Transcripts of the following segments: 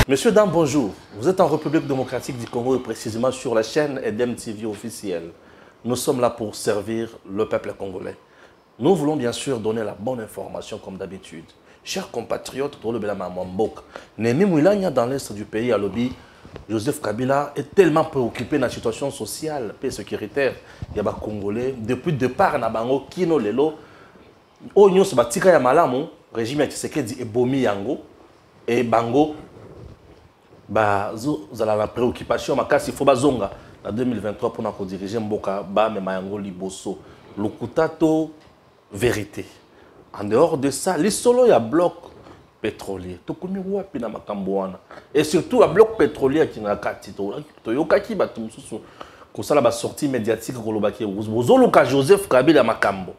Monsieur Dam, bonjour. Vous êtes en République démocratique du Congo et précisément sur la chaîne EDEM TV officielle. Nous sommes là pour servir le peuple congolais. Nous voulons bien sûr donner la bonne information comme d'habitude. Chers compatriotes, dans l'est du pays, à Lobi, Joseph Kabila est tellement préoccupé de la situation sociale et sécuritaire. Il y a des Congolais, depuis le départ, Nabango, Kino Lelo, Onyo Sabatika Yamalamu, régime à Tshisekedi et Bomi Yango, et Bango, vous avez la préoccupation, mais il faut bazonga en 2023 pour diriger Mboka, mais Mayango Liboso, Lukutato, vérité. En dehors de ça, les solos, il y a bloc pétrolier. Et surtout, un bloc pétrolier qui n'a pas de sortie médiatique. Joseph Kabila Makambo.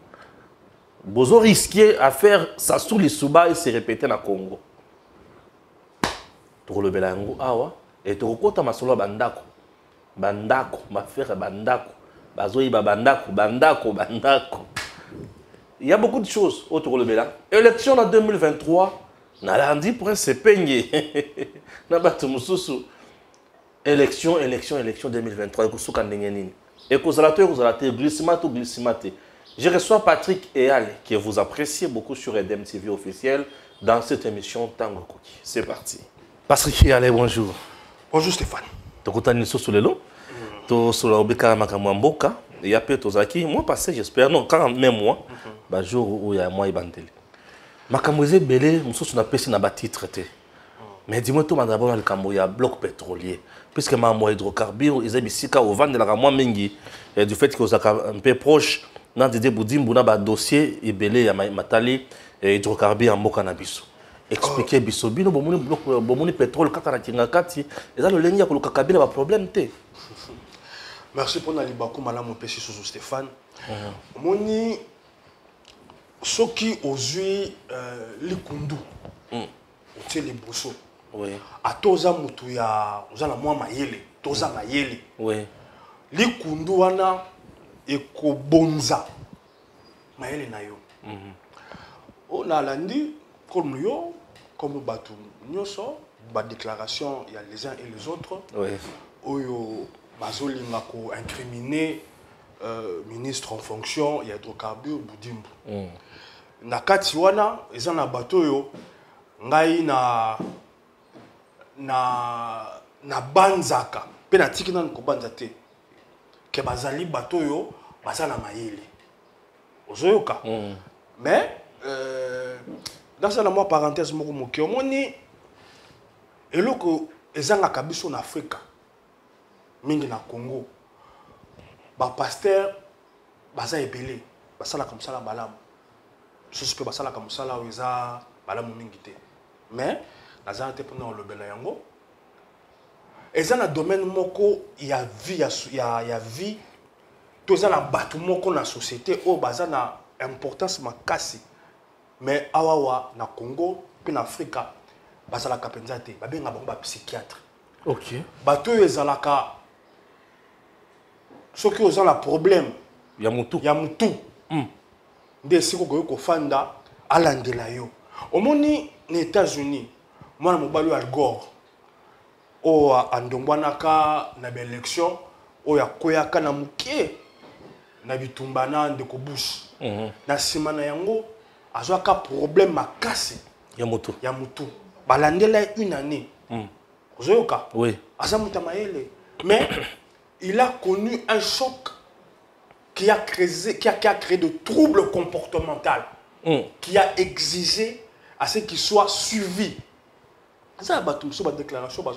Vous risquez à faire ça sous les Souba et se répéter dans le Congo. Et tu recoues ma solo bandako. Bandako, ma frère bandako. Bazoï bandako, bandako, bandako. Il y a beaucoup de choses autour de là. Élection en 2023, Nalandi pour se peigner. Élection 2023. Et que glissimate. Je reçois Patrick Eyal, que vous appréciez beaucoup sur EDEM TV officiel, dans cette émission Tango Koki. C'est parti. Patrick Eyal, bonjour. Bonjour Stéphane. Tu as sur le lot? Tu sur la Obeka Makamwamboka. Il y a peu de moi passé, j'espère, non, quand même moi, le jour où il y a moi, il y a Makamouze Belé, je n'ai pas titre. Mais dis-moi, tout d'abord, il y a un bloc pétrolier. Puisque moi, hydrocarbures, ils ont ici, au vent de la Ramon Mengi, et du fait qu'ils sont un peu proches, dans des Boudim, un dossier, et Belé, il y a Matali, et hydrocarbures en Mokanabiso. Expliquez Bissobino, bon pétrole, Kakarakingakati, et là, le Lenya, pour le Kakabila, il y a un problème. Merci pour la liberté, madame Stéphane. Moni, ce qui aujourd'hui les kundu, c'est les brousseaux. À toza mutuya, vous allez moi maïele, toza maïele. Les kundu wana eko bonza maïele na yo. On a lundi comme yo, comme batu nyoso, ba déclaration il y a les uns et les autres. Oyo bazolinga ko incriminer ministre en fonction ya hydrocarbures Boudimbu. Na kati wana eza na bato yo ngai na banzaka pe na tiki na ko banza te ke bazali bato yo bazala mayele ozoyoka mais dans ça moi parenthèse moko moki omoni eloko ezanga kabiso na Afrika mingi na Congo ba pasteur baza ebele basala comme ça la balam suspect basala comme ça la weza balam mingi te mais nazana te pendant le bela yango eza na domaine moko ya vie ya vie to za na batu moko na société o baza na importance makasi mais awawa na Congo pe na Afrika basala kapenza te babenga bango ba psychiatre. OK. Batu ezalaka ce qui ont un problème, il y a Moutou. Des siko ko fanda alandela yo. Au moni les États-Unis, moi na mobali Al Gore. O andongwanaka na élection, o ya koyaka na mukie na bitumbana ndeko Bush. Na simana yango azwaka problème makasi ya Moutou. Balandela une année. Ozoyoka? Oui. Azamuta maele. Mais il a connu un choc qui a créé de troubles comportementaux, qui a exigé à ce qu'il soit suivi. Ça a été une déclaration, en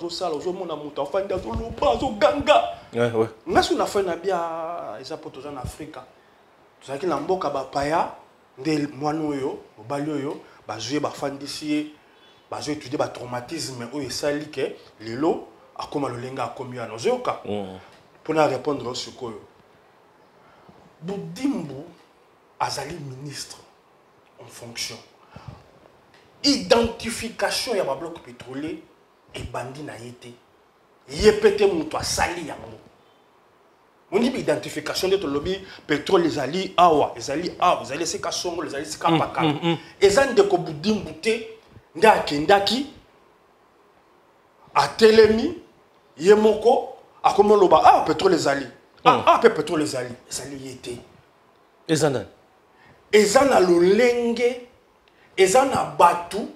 Afrique. Tout ça qui n'a pas paya, des moineaux, bazoé bafandisi, bazoé étudier ba traumatisme ou esali que lelo akoma lolenga akomi ana ozoka. Pour répondre sur quoi Boudimbu azali ministre en fonction. Identification ya ba bloc pétrolier et bandi na yete. Yepete muto asali yango. On dit identification de lobby pétrole les ali awa, les ali awa, les ali seka songo, les ali seka paka. Ezan de ko Boudimbu te nda kendaki a telemi yemoko akomo loba ah pétrole ezali ah pétrole ezali yete ezana ezana lolenge ezana batu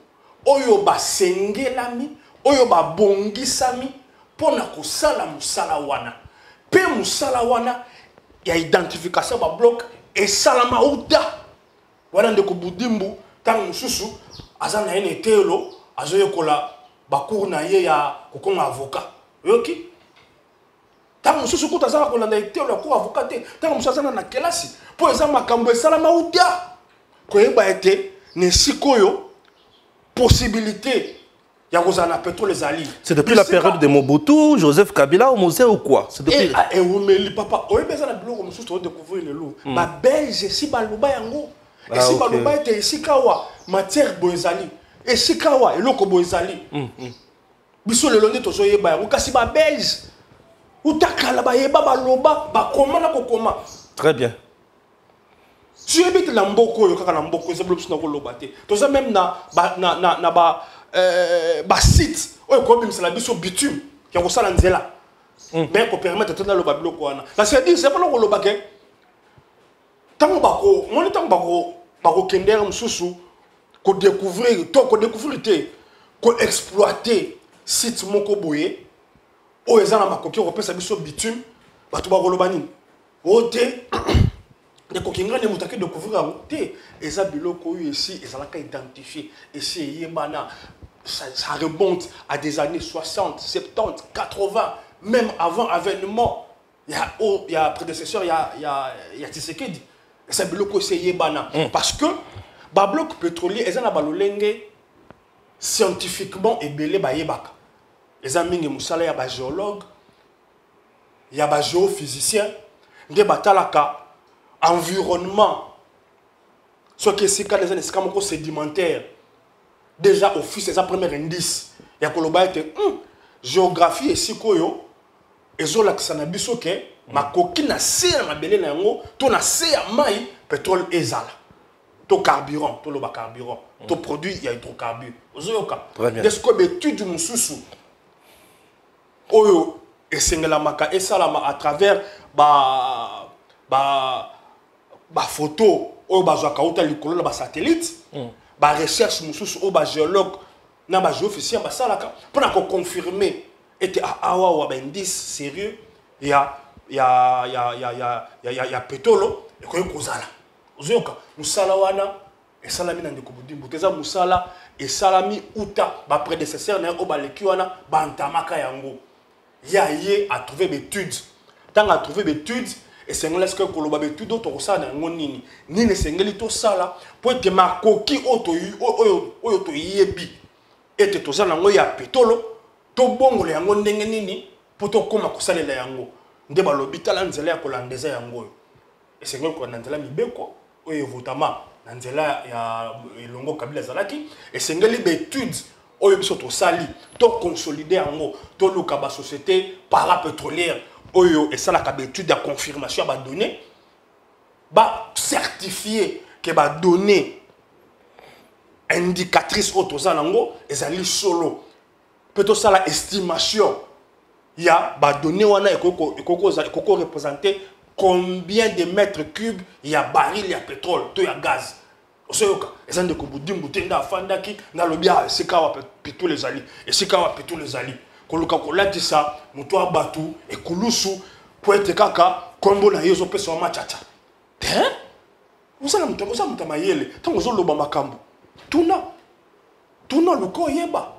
oyo basengelami oyo babongisami pona kosala musala wana pe musala wana ya identification ba bloc esalama uta wana ndeko budimbu tango mususu azana ene telo azoyekola bakour na ye ya kokoma avocat yoki tango mususu kuta azala kolanda etelo ya ko avocat te tango mususu azana na kelasi po eza makambo esalama uta koyeba ete ne sikoyo possibilité ya kozana pétrole ezali. C'est depuis la période de Mobutu, Joseph Kabila au musée ou quoi? C'est depuis et oui papa oyeba eza na biloko mususu to découvrir lelo ba belge si baloba yango et si baloba ete esikawa matière boezali esikawa eloko boezali biso lelo nde tozoyeba yango kasi ba belge utakala bayeba baloba bakoma na kokoma. Très bien. Si tu es dans Mboko, tu es dans Mboko, tu es dans même dans site, tu es dans bitume, tu es dans Nzela. Mais pour permettre de te le bablo quoi. La c'est c'est pas le baguette. Tant bako, mon temps bako kender msusu, ko découvrir ko exploiter site moko boye. O ezana makoki ko pesa biso bitume, batu bako lobani. Ote de kokinga ne mutaki découvrir en té eza biloko ici ezalaka identifié ici yebana ça remonte à des années 60 70 80 même avant avènement il y a prédécesseur il y a Tshisekedi eza biloko ici yebana parce que ba bloc pétrolier ezana balolenge scientifiquement ebele ba yebaka eza mingi musala ya ba géologue ya ba géophysicien nde batalaka environnement ce qui est cas des années sédimentaire déjà office c'est un premier indice ya koloba ete géographie et sikoyo ezola kisana biso ke makoki na se na mabele na yango to na se ya mai pétrole ezala to carburant to loba carburant to produit ya hydrocarbure ozoyoka desko betude mususu oyo esengela maka esalama à travers ba photo ou ba zwaka uta likolo na ba satellite ba recherche mususu ou ba géologue na ba géophysicien ba salaka pour ko confirmer était awa wa ba indice sérieux ya pétrole et ko kozala ozoka musala wana esalami na ndeko budimbu teza musala esalami uta ba prédécesseur na o ba leki wana ba ntamaka yango ya ye a trouvé d'études tant a trouvé d'études et c'est là que koloba betu d'autres ça na ngonini ni ne sengeli to sala pour te makoki oyo to yebi et to ça na ngo ya pétrole to bongo le yango ndenge nini pour to koma ko salela yango nde ba lobitala nzela ya kolandeza yango et c'est ngol ko na nzela mibeko oyo votama na nzela ya elongo kabila zalaki et sengeli betude oyo biso to sali to consolider yango to luka ba société parapétrolière oyo et ça la étude de confirmation ba donné ba certifié que ba donné indicatrice auto ça nango ezali solo peut-être ça la estimation il y a ba donné wana ekoko représenter combien de mètres cubes il y a baril il y a pétrole to ya gaz osoyoka ezande ko budimbu tenda afandaki na lobia sikawa pétrole ezali et sikawa pétrole ezali koluka kolatisa mutu abatu ekulusu po ete kaka kombo na yezo pesa machacha usala mutu mayele tango zoloba makambo tuna luko yeba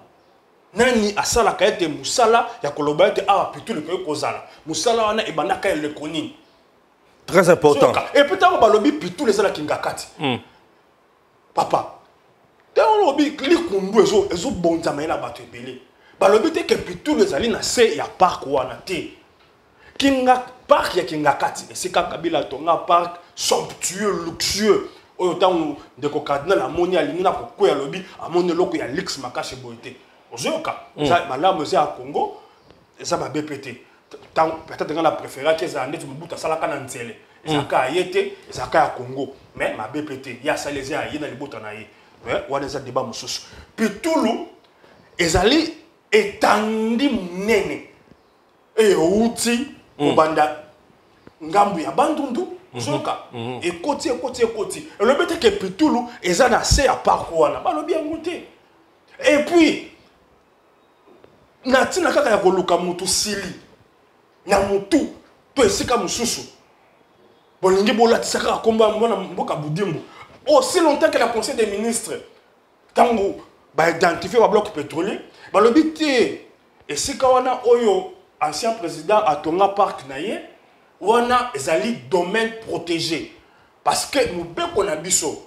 nani asala ka ete musala ya koloba ete awa pitule ko kozala musala wana ebandaka elekoni très important et peut-être balobi pitule ezala kingakati papa tango lobi likundu ezo bonzama na bato ebele balobi te ke pitule ezali na se ya parc wana te kinga parc ya kingakati esika kabila tonga parc somptueux luxueux oyo tango ndeko cardinal amoni alingi na kokwea lobi amoni loko ya lix makashe boite ozoyoka malamu eza ya Congo eza ba BPT tant peut-être nga na préférer que za ndeti mubuta salaka na nzele ezaka yete ezaka ya Congo mais ma BPT ya saleza ya na libota na ye mais wana eza débat mususu pitulu ezali etandi munene e outi kobanda ngambu ya bandundu soka ekoti elobete ke pitulu eza na se ya parc wana balobi yango te. Et puis natina kaka ya koluka mutu sili na mutu to esika mususu bolingi bolatisa kaka komba mwana mboka budimbu aussi longtemps que la conseil des ministres tango ba identifier ba bloc pétrolier balobi te esika wana oyo ancien président atonga parc na ye wana ezali domaine protégé parce que mubeko na biso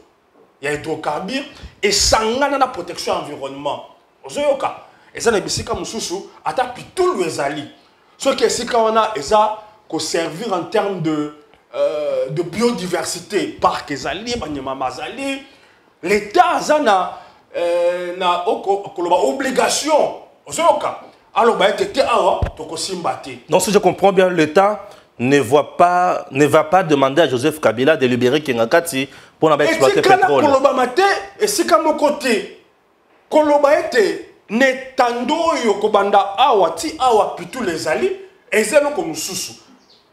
ya hydrocarbure et sangana na protection environnement ozoyoka eza na bisika mususu ata pitulu ezali ce que esika wana eza ko servir en termes de biodiversité parc ezali banyama mazali l'état azana na koloba obligation ozoyoka alors ba été awa tokosimba te. Donc si je comprends bien, l'État ne va pas demander à Joseph Kabila de libérer Kengakati pour exploiter le pétrole. Koloba mate et si comme côté koloba ete ne tando yo kobanda awa ti awa pitu les ali ezelo comme susu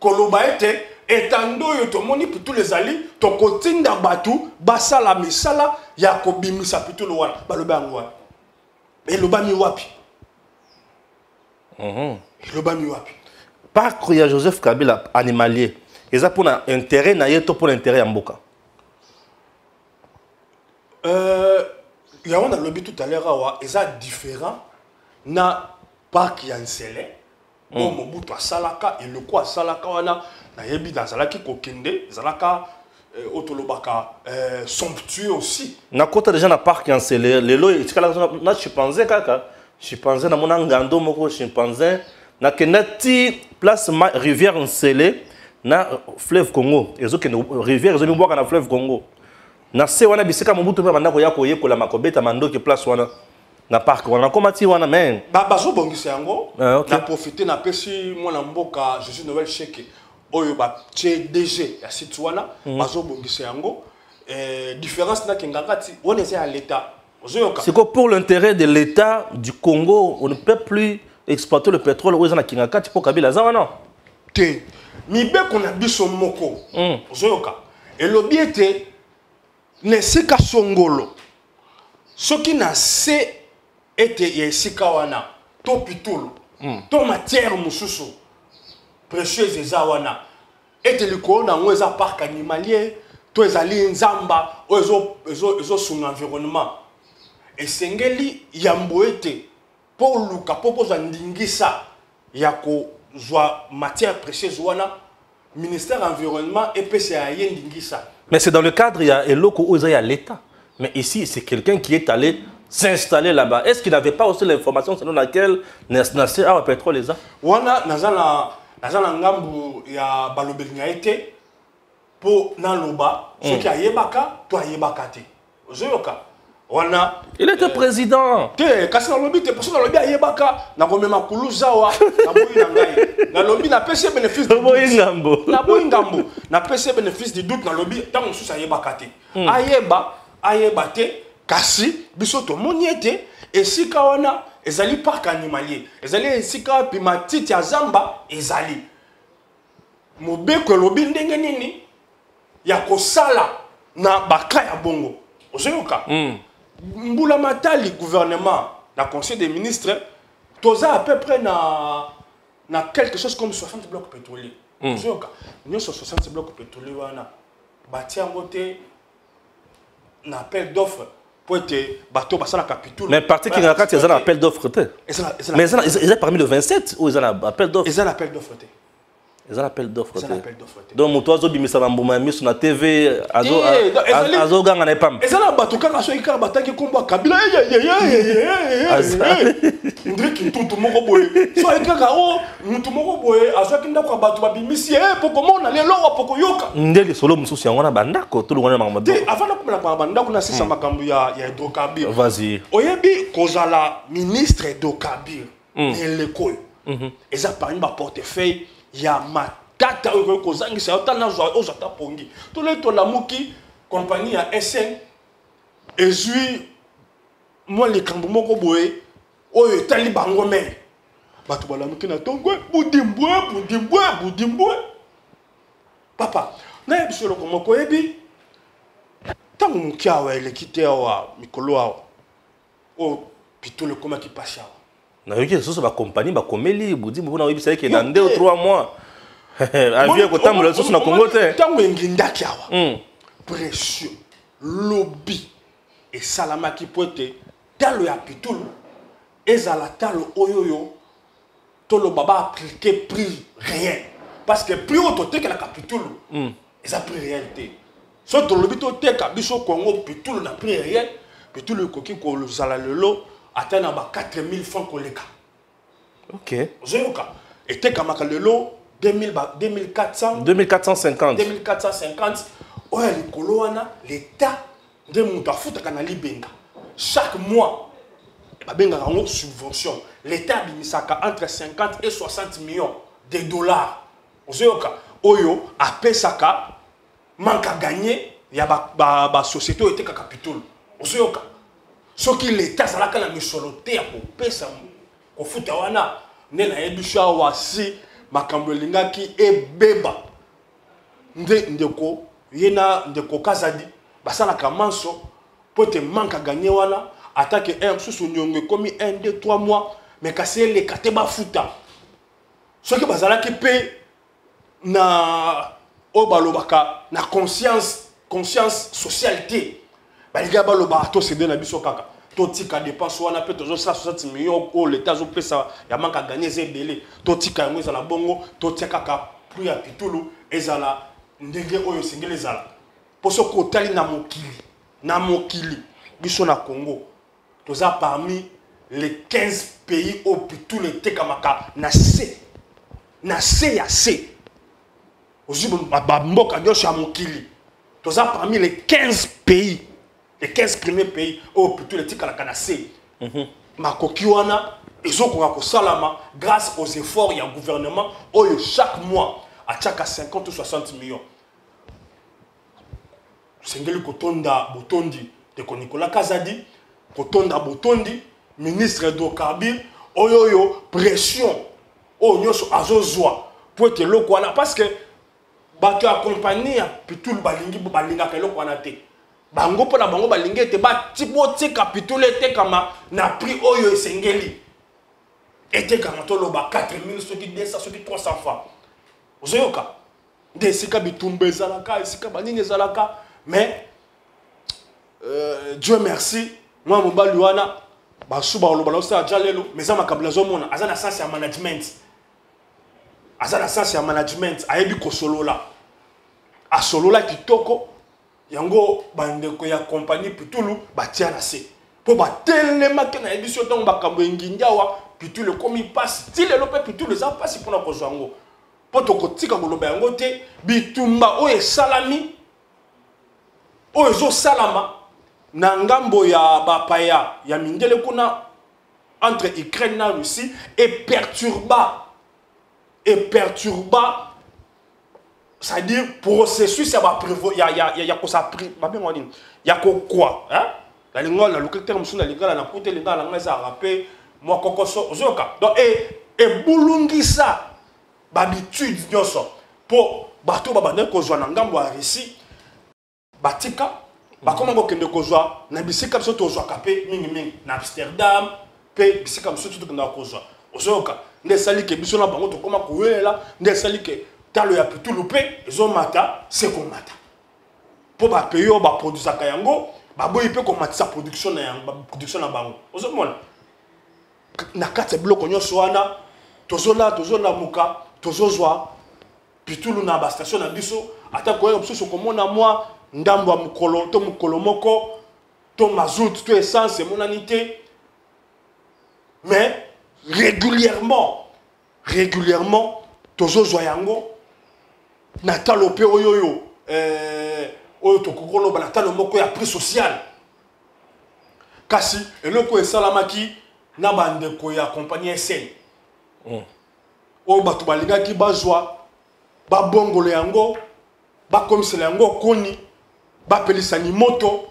koloba ete etando yo to moni pitu les ali to kotinda batu basala misala ya kobimisa pitu lo wana baloba ngwa eloba mi wapi eloba mi wapi Par il y a Joseph Kabila animalier. Et ça pour l'intérêt naïeto pour l'intérêt à Mboka. Il y a un lobby tout à l'heure et ça différent na parc yansele au Mobutu Salaka et le quoi Salaka wana na yebi dans Salaki kokende Salaka otolobaka somptueux aussi. Na kota déjà na parc yansele lelo itikala na chimpanzé kaka chimpanzé na mona ngando moko chimpanzé na kenati place rivière Nsele na fleuve Congo ezo ke rivière ezo nimboka na fleuve Congo na se wana bisika Mobutu pe bandako ya koyekola makobeta mandoki place wana na parc wana komati wana men bazo bongisa yango na profiter na pesi mwana mboka Jésus Noël Cheke oyo ba DG ya site wana bazo bongisa yango différence na kengakati on essaie à l'état c'est que pour l'intérêt de l'état du Congo on ne peut plus exploiter le pétrole où ils ont la Kingakati pour Kabila ça non te mibe qu'on a biso moko ozoyoka et le biete ne sika songolo ce qui n'a se été yesika wana to pitulu to matière mususu précieuse ezawana était le corona ngweza parc animalier to ezali nzamba ezo son environnement et sengeli yamboete pour luka popoza ndingisa ya ko zwa matière précieuse wana ministère environnement et PCA ndingisa. Mais c'est dans le cadre il y a eloko où il y a l'état. Mais ici c'est quelqu'un qui est allé s'installer là-bas. Est-ce qu'il n'avait pas aussi l'information selon laquelle Nasser a pétrole les a? Wana nazala ngambu ya balobelinga été pour naloba ce qui a yebaka to yebaka te. Ozoyoka. Il était président. Kasi na lobby te parce que na lobby ayebaka na komema kuluzawa na boyi na ngai. Na lobby na pese bénéfice du boyi ngambo. Na boyi ngambo. Na pese bénéfice du doute na lobby tant on susa ayebaka te. Ayeba te kasi biso to moni ete esika wana ezali parc animalier. Ezali esika pimatiti ya zamba ezali. Mobeko lobby ndenge nini ya kosala na baka ya bongo. Ozoyoka. Mboula Matali gouvernement, la conseil des ministres, toza à peu près na quelque chose comme 60 blocs pétroliers. Nous sur 60 blocs pétroliers wana bâti en côté un appel d'offres pour être bateau basala capitule. Mais parti qui n'a qu'à un appel d'offres. Mais ils sont parmi les 27 ou ils ont un appel d'offres. Ils ont un appel d'offres. Ils ont un appel d'offres. Donc, mon toit, bimisa bambuma mis sur la TV, azo ganga na pam. Ils ont un bateau quand aso ikara bataki komba kabila. Ndri ki tout moko boye. So ikara o mutu moko boye aso kinda kwa bateau babimisi poko mona lelo wa poko yoka. Ndeli solo mususi yango na bandako tout le monde mama. Avant na kumela kwa bandako na sisa makambu ya hydrocarbure. Vas-y. Oyebi kozala ministre hydrocarbure. Eleko. Eza parmi ba portefeuille ya matata ko zangisa otana ozata pongi to le to la muki compagnie ya SN ezui moi les kambo moko boye oyo etali bango mene bato balamuki na tongo budimbwe papa na biso loko moko yebi tango moki awa eleki te awa mikolo awa o pitolo komaki pasi awa nayoki lisusu bakompani bakomeli budimbu mpona oyebisa eke na 2 ou 3 mois avie kotambola lisusu na Congo te ntango engindaki awa pression lobby esalamaki po ete talo ya pitulu ezala talo oyoyo toloba baaplike prix réel parce que prix oyo totekelaka pitulu eza prix réel te so tolobi toteka biso Congo pitulu na prix réel pitulu ekoki kozala lelo ata na ba 4000 francs koleka ok ozoyoka etekamaka lelo 2450 oyo ya likolo wana l'état nde moto afutaka na libenga chaque mois babengaka yango subvention l'état abimisaka entre 50 et 60 millions de dollars ozoyoka oyo apesaka manque à gagner ya ba société oyo etekaka pitulu ozoyoka soki l'état azalaka na misolo te ya kopesa kofuta wana nde nayebi so awa si makambo elingaki ebeba ndeko ye na ndeko Kazadi basalaka manso po te manque à gagner wana atake un susu nyongo ekomi 1 2 3 mois mais kasi eleka te bafuta soki bazalaki mpe na oyo balobaka na conscience sociale te balinga baloba tosede na biso kaka totika dépense wana mpe tozosala 60 millions oyo l'état azopesa ya manque à gagner eza ebele totika yango ezala bongo totia kaka prix ya pitulu ezala ndenge oyo esengeli ezala mpo soki otali na mokili biso na Congo toza parmi les 15 pays oyo pitulu etekamaka na se ya se ozwi bamboka nyonso ya mokili toza parmi les 15 pays les 15 premiers pays oyo pitulu etikalaka na se makoki wana ezokoka kosalama grâce aux efforts ya gouvernement oyo chaque mois atiaka 50 ou 60 millions sengeli kotonda botondi teko Nicolas Kazadi kotonda botondi ministre d'Hydrocarbures oyo pression oyo nyonso azozwa po ete eloko wana parce que bato ya compagnie ya pitulu balingaka eloko wana te bango mpona bango balingi ete botika pitulu etekama na prix oyo esengeli etekama toloba 4000 soki 200 soki 300 francs ozoyoka nde esika bitumba ezalaka esika banini ezalaka mais Dieu merci moi mobali wana basu baloba losala jalelo mais za makabla zomona aza na sens ya management ayebi kosolola asolola kitoko yango bandeko ya compagnie pitulu batia na se po batelemaki na yebi so ntango bakambo engindi awa pitulu ekomi pasi ti lelo mpe pitulu eza pasi mpona kozwa yango mpo tokotika koloba yango te bitumba oyo esalami oyo ezosalama na ngambo ya bapaya ya mindele kuna entre Ukraine na Russie et perturba c'est-à-dire processus ya kosa babengo nini ya kokwa la lingua la localité musuna lingala na kote lingala nga za rapé moi kokoso ozoka donc et bulungisa babitude nyonso po bato babande kozwa na ngambo ya Russie batika bakoma kokende kozwa na bisika biso tozwaka mpe mingi na Amsterdam mpe bisika biso tokenda kozwa ozoyoka nde esali ke biso na bango tokoma kowelela nde esali ke talo ya pitulu mpe ezomata se komata mpo bapeyi oyo baprodusaka yango baboyi mpe komatisa production na bango ozomona na kati ya biloko nyonso wana tozolamuka tozozwa pitulu na bastation na biso ata koyeba mosusu komona mwa ndambo ya mokolo to mokolo moko to mazout to essence emonani te mais régulièrement tozozwa yango na talo mpe oyo tokokoloba na talo moko ya prix social kasi eloko esalamaki na bandeko ya compagnie SN oyo bato balingaki bazwa babongolo yango bakomisela yango koni bapelisani moto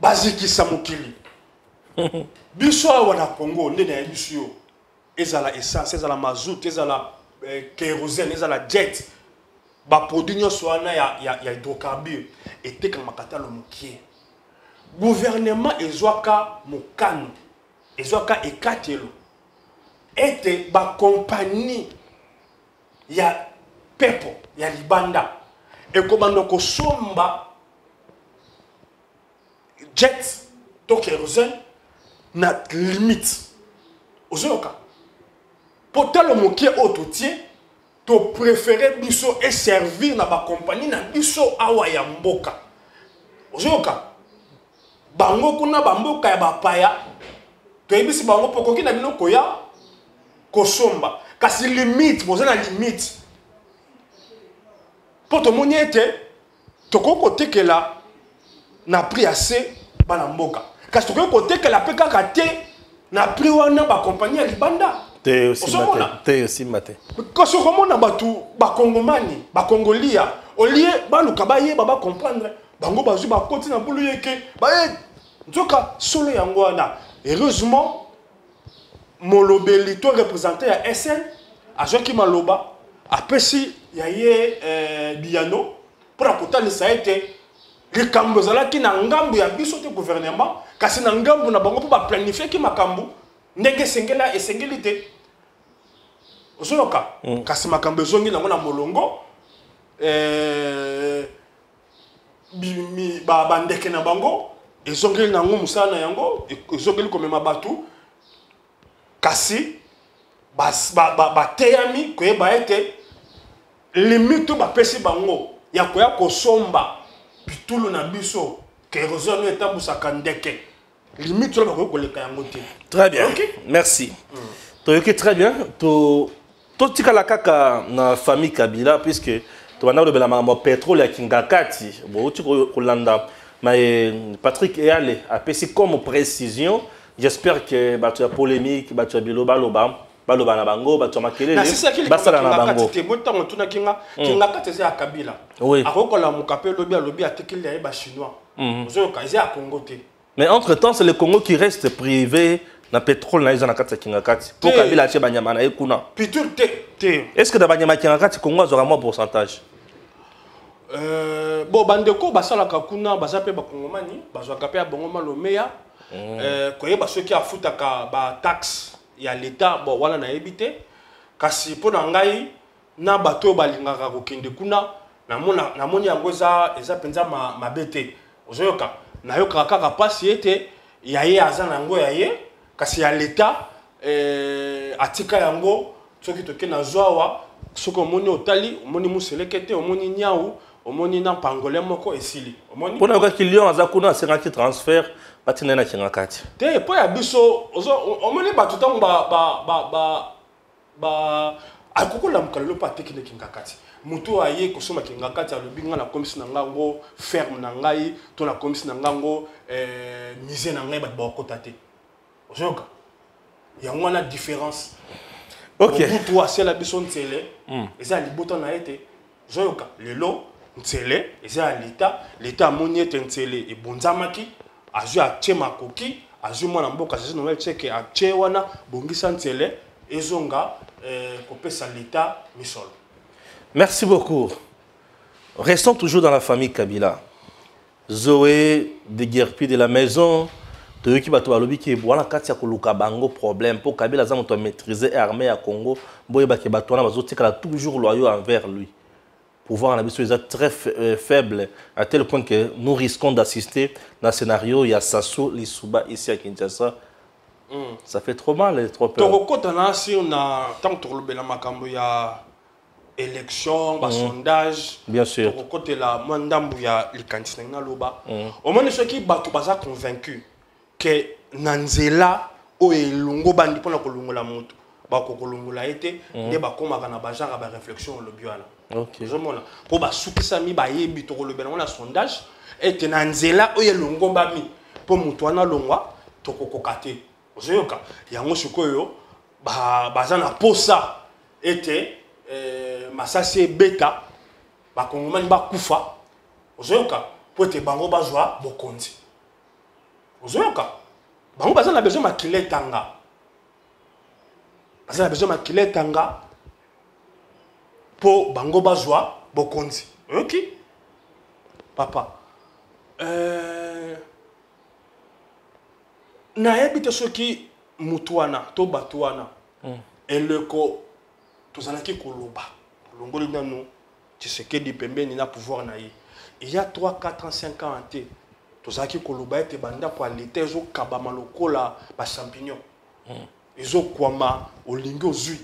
bazikisa mokili biso awa na Congo nde na biso yo ezala essence ezala mazout ezala kérosène ezala jet ba produit nyonso wana ya hydrocarbure etekaka makatalo mokie gouvernement ezwaka mokano ezwaka ekatelo ete ba compagnie ya pepo ya libanda ekobanda kosomba jet to kérosène na limite ozoyoka potalo mokie ototie to préférer biso et servir na ba compagnie na biso awa ya mboka ozoyoka bango kuna bamboka ya bapaya to ebisi bango pokoki na biloko ya kosomba kasi limite boza na limite poto moni ete toko kotekela na prix assez bana mboka kasi toko kotekela pe kaka te na prix wana ba compagnie ya libanda te aussi matin kasi komona batu bakongomani bakongolia olie baluka bayeba ba comprendre bango bazwi bakoti na bulu yeke baye nzoka solo yango wana heureusement molobeli to représenté ya SN ajoki maloba apesi ya ye biano pour kotalisa ete likambo ezalaki na ngambu ya biso te gouvernement kasi na ngambu na bango mpo baplanifie ki makambo ndenge esengeli te ozoyoka kasi makambo ezongi nango na molongo bandeke na bango ezongeli nango mosala na yango ezongeli komema batu kasi bateyami koyeba ete limite bapesi bango ya koya kosomba bitulu na biso kérosène etambusaka ndeke limite oyo bakoki koleka yango te. Très bien, merci. Toyoki très bien. Totikala kaka na famille Kabila puisque tobanda lobela makambo pétrole ya Kingakati bouti kolanda mais Patrick Eyale a pesi comme précision. J'espère que bato ya polémique bato ya biloba baloba na bango bato makelele basala na bango te botango tuna Kingakati eza ya Kabila akokola mukape lobi atekeli ya ba chinois ozoyoka eza ya Congo te. Mais entre-temps, c'est le Congo qui reste privé na pétrole na izana Kingakati. Pour Kabila ache banyama na ekuna. Pitur te. Est-ce que da banyama Kingakati Congo azora moins pourcentage? Bon bandeko basala kakuna bazape ba kongomani bazwaka pe bongoma lomeya koyeba soki afutaka ba taxe ya l'état bon wana na ebité kasi pona ngai na bato balingaka kokende kuna namoni yango eza penza mabete ozoyoka nayoka kaka pasi ete yaye aza nango yaye kasi ya l'état atika yango soki toke na zwawa soki omoni otali omoni muselekete omoni nyau omoni na pangolin moko esili omoni pona yoka kilion aza kuna asengaki transfert batina na Kingakati te po ya biso omoni bato tango akokola mukalo pa tekine Kingakati mutu aye kosoma Kingakati alobi nga na komisi na ngango ferme na ngai to na komisi na ngango musée na ngai bato bakota te ozoyoka yango wana différence butu asiela biso ntsele eza libota na ete ozoyoka lelo ntsele eza ya l'état amoni ete ntsele ebonzamaki azwi atie makoki azwi mwana mboka sese noel cheke atie wana bongisa ntsele ezonga kopesa l'état misolo. Merci beaucoup. Restons toujours dans la famille Kabila. Zoé de Guerpi de la maison, de qui va te balobi qui voilà katia koluka bango problème pour Kabila za moto maîtriser armée à Congo, boye ba ke batona bazoti kala toujours loyaux envers lui. Pouvoir en abisso est très faible à tel point que nous risquons d'assister dans un scénario il y a Sassou Lisuba ici à Kinshasa. Ça fait trop mal et trop peur. Torokotana si on a tant que le makambo ya élection, sondage, bien sûr. Côté la mandambu ya likanisi na loba. Au moins ceux qui batu baza convaincu que nanzela o elungo bandi pona kolungola mutu ba kolungola été nde ba komaka na bajara ba réflexion le biana. OK. Je mona po ba sukisa mi ba yebi to kolobela na sondage et nanzela o elungo bami po mutu wana longwa to kokokate. Ozoyoka yango sikoyo baza na posa ete masasi beta bakongomani bakufa ozoyoka po ete bango bazwa bokonzi ozoyoka bango baza na besoin makile tanga baza na besoin makile tanga po bango bazwa bokonzi ok papa nayebi te soki mutu wana to bato wana eleko tozalaki koloba longoli nanu Tshisekedi pembeni na pouvoir na ye il y a 3 4 ans 5 ans ante tozalaki koloba ete banda po alite ezokabama lokola bachampignon ezokwama olingi ozwi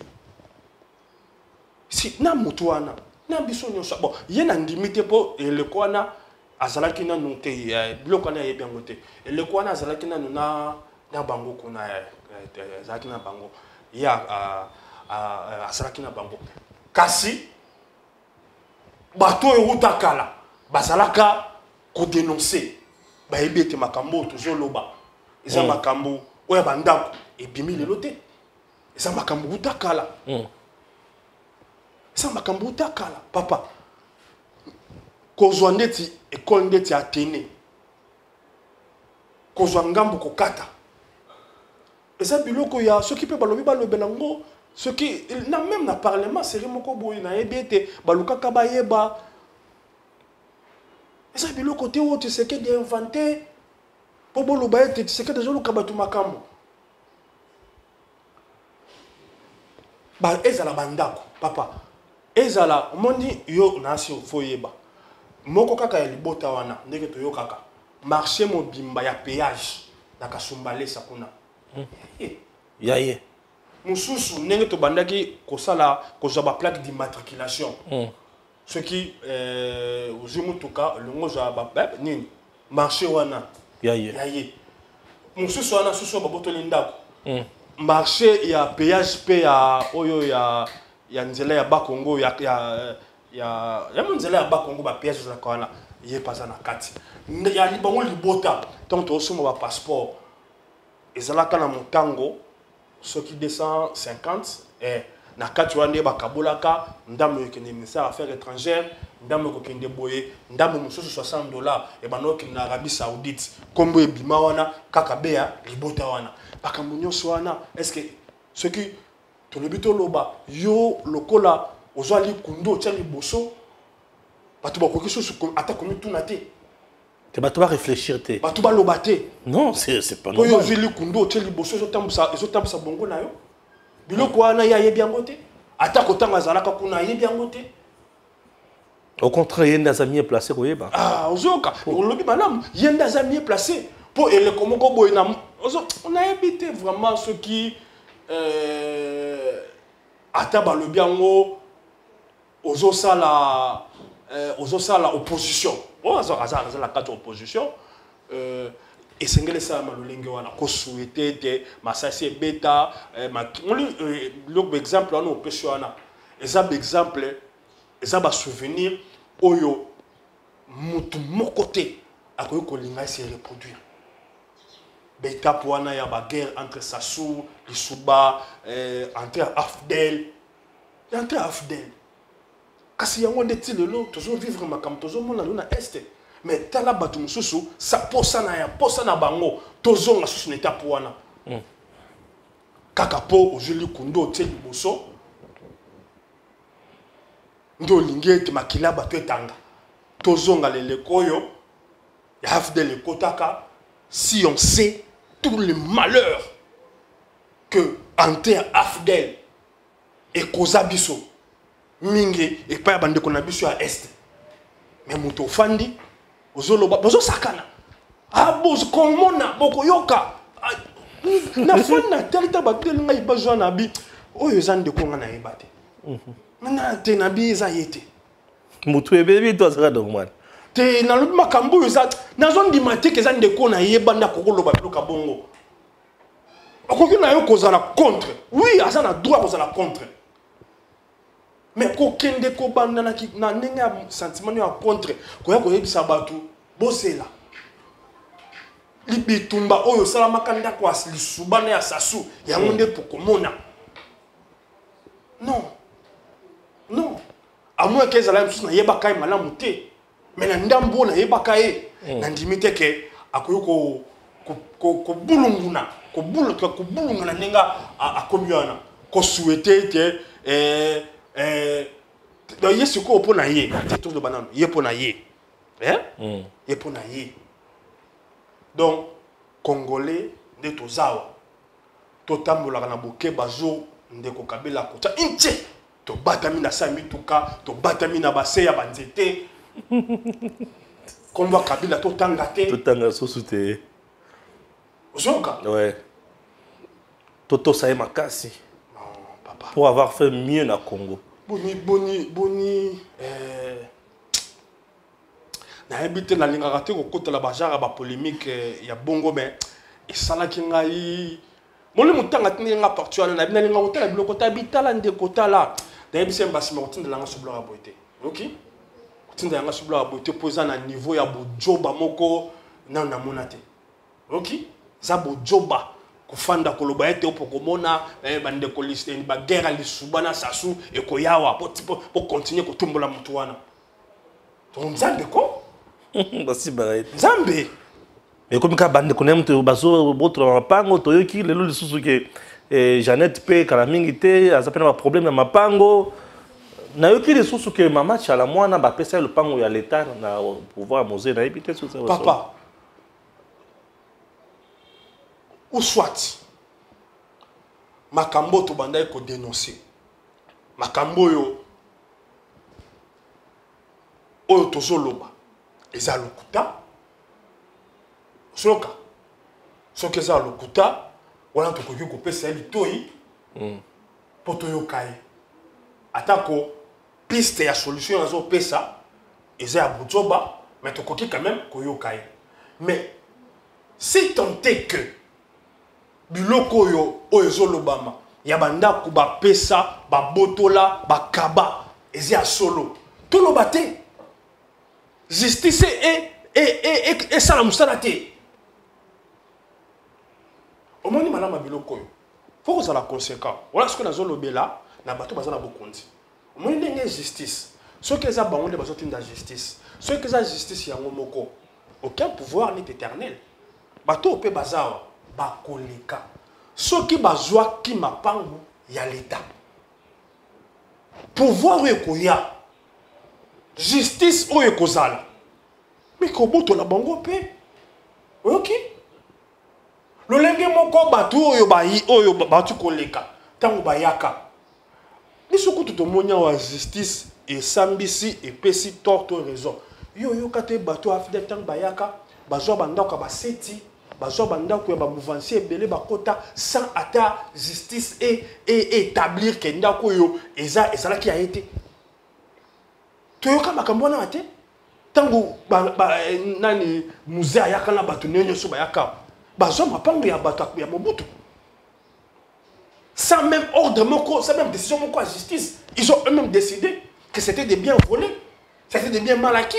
si na mutu wana na biso nyonso bon ye na ndimi te mpo eleko wana azalaki nanu te biloko wana yebi yango te eleko wana azalaki nanu na bango kuna azalaki na bango ye azalaki na bango kasi bato oyo uta kala bazalaka kodénoncer bayebi ete makambo tozoloba eza makambo oyo bandako ebimi lelo te eza makambo uta kala eza makambo uta kala papa kozwa ndeti ekole ndeti Atene kozwa ngambo kokata eza biloko ya soki mpe balobi balobela ngo soki na même na parlement seri moko boye nayebi ete balukaka bayeba eza biloko te oyo Tshisekedi inventé mpo boloba ete Tshisekedi ezoluka bato makambo ezala bandako papa ezala omoni yo nasi foyeba moko kaka ya libota wana ndenge toyokaka marché mobimba ya péage na Kasumbalesa kuna yaye mususu ndenge tobandaki kosala kozwa ba plaque d'immatriculation soki ozwi mutuka longo zwa nini marché wana yaye mususu wana susu babotoli ndako marché ya péage pe ya oyo ya nzela ya Bakongo ya nzela ya Bakongo ba péage za kana ye paza na kati ya libongo libota donc to osoma ba passeport ezalaka na motango soki 250 na kati wana bakabolaka ndambo yokende ministère affaires étrangères ndambo kokende boye ndambo mususu $60 e banoki na Arabie Saoudite kombo ebima wana kaka beya libota wana bakambo nyonso wana est-ce que soki tolobi toloba yo lokola ozwali kundo tia liboso bato bakoki susu ata komi tuna te te bato ba réfléchir te bato baloba te non c'est pas normal yo ozwili kundo tia liboso ezotambusa bongo na yo biloko wana ya yebi yango te ata kotanga azalaka kuna yebi yango te au contraire yenda za mieux placé koyeba ozoka olobi malamu yenda za mieux placé po eleko moko boye na on a évité vraiment ce qui ata balobi yango ozosala opposition azala kati opposition esengeli sa malolenge wana ko souhaiter te masasi ebeta l'autre exemple wana opesi wana eza exemple eza ba souvenir oyo mutu moko te akoki kolinga se reproduire beta wana ya ba guerre entre Sassou Lisuba entre Afdel kasi yango ndeti lelo tozo vivre makambo tozo mona luna este mais tala batu mususu sa posa na bango tozonga susu neta wana kaka po ozuli kundo tie liboso ndo lingi te makila batu etanga tozonga leleko oyo ya Afdel ekotaka si on sait tout le malheur que ante Afdel ekoza biso mingi epa ya bandeko na biso ya este mais muto fandi ozoloba bozo sakana bozo komona boko yoka na fana telita batel ngai bazwa na bi oyo zande ko ngana yebate na te na bi za yete mutu ebebi to azaka normal te na lobi makambo yo za na zone di matike zande ko na yebanda kokoloba biloka bongo okoki na yo kozala contre oui azana droit kozala contre mais kokende ko banda na ndenge ya sentiment ya contre koya koyebisa bato bosela libitumba oyo salamaka ndako ya Lisuba na ya Sassou yango nde pokomona non à moins que ezala msusu na yebaka ye malamu te mais na ndambo na yebaka ye na ndimi te ke akoyi ko bulunguna ko bulungana nenga akomiana ko souhaiter que donc yesu ko pona ye tout le banano ye pona ye ye pona ye donc congolais de tozawa totambola na boke bazo ndeko kabila kota inche to batami na sami tuka to batami na base ya banzete komba kabila to tanga sosute Zoka ouais toto saye makasi non papa pour avoir fait mieux na Congo boni na habité na lingaka te ko kotela bajara ba polémique ya bongo mais esalaki ngai mole mutanga tinga partual na bina linga kotala biloko ta bitala nde kotala da yebise mbasi ma kotinda langa sublo ya boité OK kotinda langa sublo ya boité poza na niveau ya bojoba moko na monate OK za bojoba kufanda koloba ete opo komona bande ko liste ba guerre lisuba sasu e ko yawa po continuer ko tumbola mutu wana to nzambe ko basi barai nzambe mais comme ka bande konem to bazo botre mapango to yoki lelo lisusu ke Jeannette pe kala mingi te azapena ba problème na mapango na yoki lisusu ke mama chala mwana ba pesa le pango ya l'état na pouvoir moser na ebité sur ça papa ou soit makambo to banda ko dénoncer makambo yo oyo tozoloba eza lokuta soka soki eza lokuta wana tokoki kopesa ye litoi mpo toyoka ye atako piste ya solution azopesa eza ya bojoba mais tokoki quand même koyoka ye mais si tant est que biloko oyo ezolobama ya bandako bapesa babotola bakaba eza ya solo toloba te justice esala mosala te omoni malama biloko oyo fo kozala conséquent wala soki nazolobela na bato baza na bokonzi omoni ndenge justice soki eza bango nde bazotinda justice soki eza justice yango moko aucun pouvoir n'est éternel bato mpe bazawa bakoleka soki bazwaki mapangu ya l'état pouvoir oyo ekoya justice oyo ekozala mais kobotola bango mpe oyoki lolenge moko bato oyo batu koleka ntango bayaka biso kutu tomoni awa justice esambisi epesi tort to raison yo yoka te bato afide ntango bayaka bazwa bandako ya baseti bazwa bandako ya bamouvansi ebele bakota sans ata justice établir ke ndako oyo ezalaki ya ye te toyoka makambo wana te ntango nani musée ayaka na bato nio nyonso bayaka bazwa mapango ya bato ya Mobutu sans même ordre moko, sans même décision moko à justice. Ils ont eux-mêmes décidé que c'était des biens volés, c'était des biens mal acquis.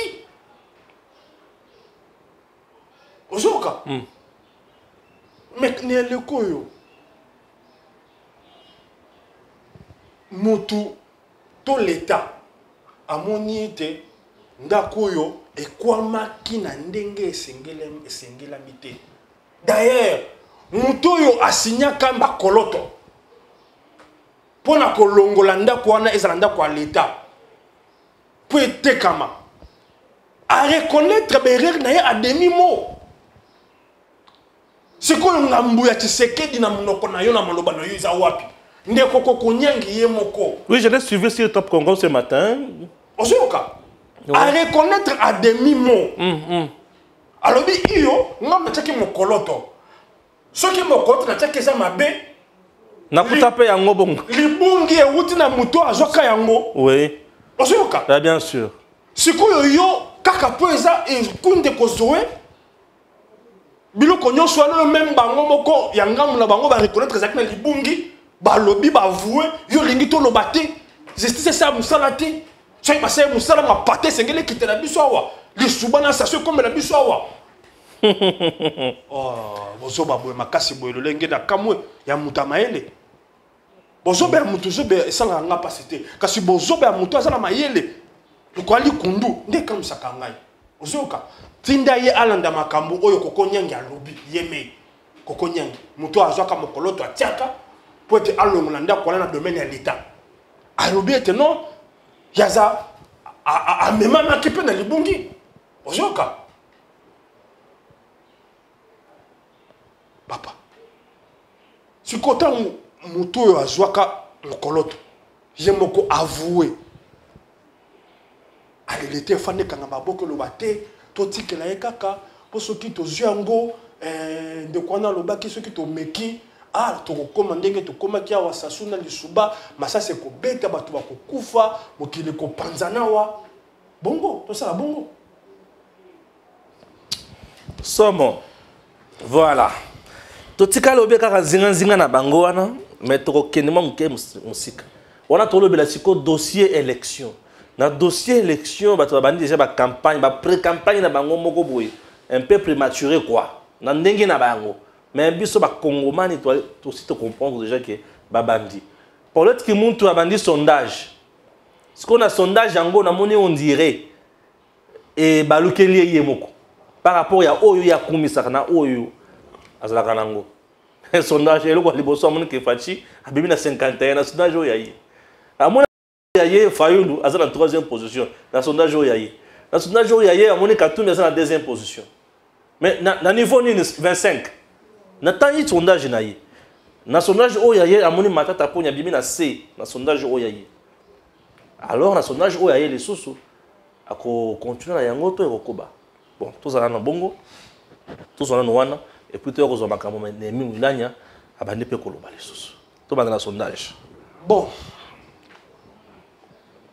Aujourd'hui, mais le koyo motu to l'état amoniete ndakoyo ekwamaki na ndenge esengela mite. D'ailleurs, mutoyo asinyaka makoloto pona kolongola ndako wana ezala ndako ya l'état pour etekama à reconnaître berrer na ye à demi-mot. C'est quoi ngambu ya Tshisekedi na monoko na yo na maloba na yo eza wapi ndeko kokonyangi ye moko. Oui, je l'ai suivi sur Top Congo ce matin. Ozoka à reconnaître à demi-mot. Alors bi iyo ngam taki mokoloto soki mokoloto na taki eza mabe nakuta pe yango bongo libungi ewuti na muto azoka yango. Oui, ozoka bien sûr. Sikoyo yo kaka po eza ekunde kozoe biloko nyonso wana même bango moko ya ngamu na bango ba reconnaître ezaki na libungi balobi bavoué yo lingi toloba te justice esa musala te soki basali musala mapate esengeli ekitela biso awa lisuba na sasio ekomela biso awa. Bozoba boye makasi boye lolenge na kamwe ya mutu mayele bozoba ya mutu zobe esalaka nga pasi te kasi bozoba ya mutu aza na mayele lokwali kundu nde kamusaka ngai ozoyoka tinda ye alanda makambo oyo kokonyangi alobi yeme Kokonyang, muto azwaka mokolo to atiaka pour être alongolanda kwa na domaine ya l'état. Alobi ete non, yaza a mema makipe na libungi. Ozoka. Papa. Si kota muto yo azwaka mokolo to, ye moko avoué. Il était fan de Kangamaboko le bate, toti que la kaka, pour ceux qui te zuango, de quoi na le baki, ceux qui te meki, ah, tu recommandes que tu commandes qu'il y a wasasuna lisuba, mais ça c'est ko beta batu ba ko kufa, mokile ko panzana wa, bongo, tout ça bongo. Somo, voilà. Toti ka lobe kaka zinga na bango wana, mais to ko kenema muke musika. Wana to lobe la siko dossier élection. Dans le dossier élection, bah, tu vas déjà la campagne, la pré-campagne, un peu prématuré quoi. Dans le na bango. Mais biso ba Congomani, tu aussi te comprendre déjà que babandi. Pour l'autre qui montre tu bandi sondage. Ce qu'on a sondage yango na moni on dirait et balukeli yemoko. Par rapport à oyo ya kumisa na oyo azala kanango. Un sondage et le quoi liboso mon ke fachi abibi na 51 na sondage oyo yayi. Yaye Fayoulou a la troisième position. Dans le sondage Yaye. Dans le sondage Yaye, à mon Katoum est dans la deuxième position. Mais dans le niveau 25, dans le sondage Yaye. Dans le sondage Yaye, à mon Matata Pony a bien C. Dans le sondage Yaye. Alors, dans le sondage Yaye, les sous à continuer à Yangoto et Rokoba. Bon, tous en ont bongo, tous en ont wana, et puis tu as besoin de Makamo, mais Milania, à Bandepe Koloba les sous. Tout dans le sondage. Bon.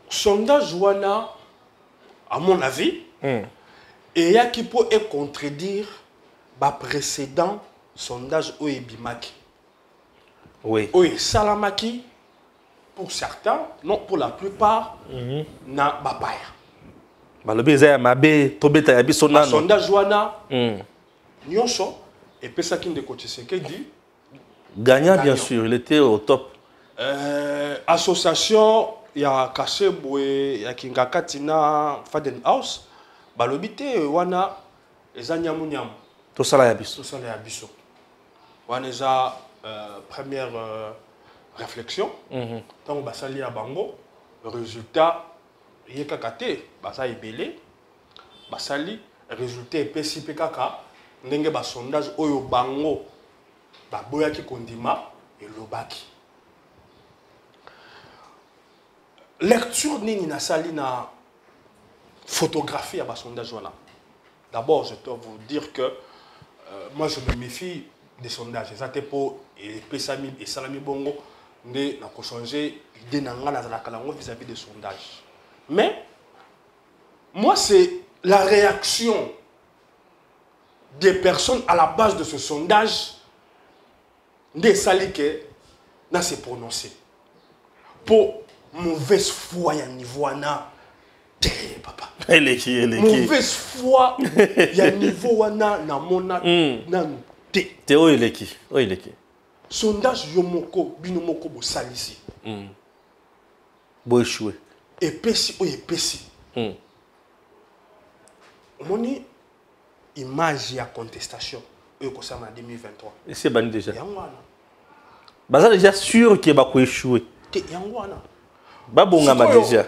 Sondage wana, à mon avis, et y a qui peut contredire le précédent sondage Oebimaki. Oui. Oui, Salamaki, pour certains, non pour la plupart, na Bapaya. Le baiser Mabe, Tobeta Yabisona. Sondage wana, Nyonso, et Pesakine de Kotiseke dit. Gagnant, bien sûr, il était au top. Association. Il y a Kasebo et Kingakatina Fadenhouse. Balobité, wana, Ezanyamunyam. Tout ça là, Yabiso. Tout ça là, Yabiso. Wana, première réflexion. Tant que Basali à Bango, le résultat, il y a Kakate, Basa Ebele, Basali, résultat est PCPKK, n'enge ba sondage Oyo Bango, Baboya ki Kondima et Lobaki. Lecture nini na sali na photographie à bas sondage wana. D'abord, je dois vous dire que moi je me méfie des sondages. Ça pour et pesami et salami bongo ne na ko changer idée nanga na la kalango vis-à-vis des sondages. Mais moi c'est la réaction des personnes à la base de ce sondage des salike n'a se prononcer. Pour mauvaise foi ya niveau na te papa eleki mauvaise foi ya niveau wana na mona na te o eleki sondage yomoko bino moko bo salisi bo échoué et pesi o epesi moni image ya contestation e ko sama 2023 et c'est bani déjà yangwana baza déjà sûr que ba ko échoué te yangwana. Déjà.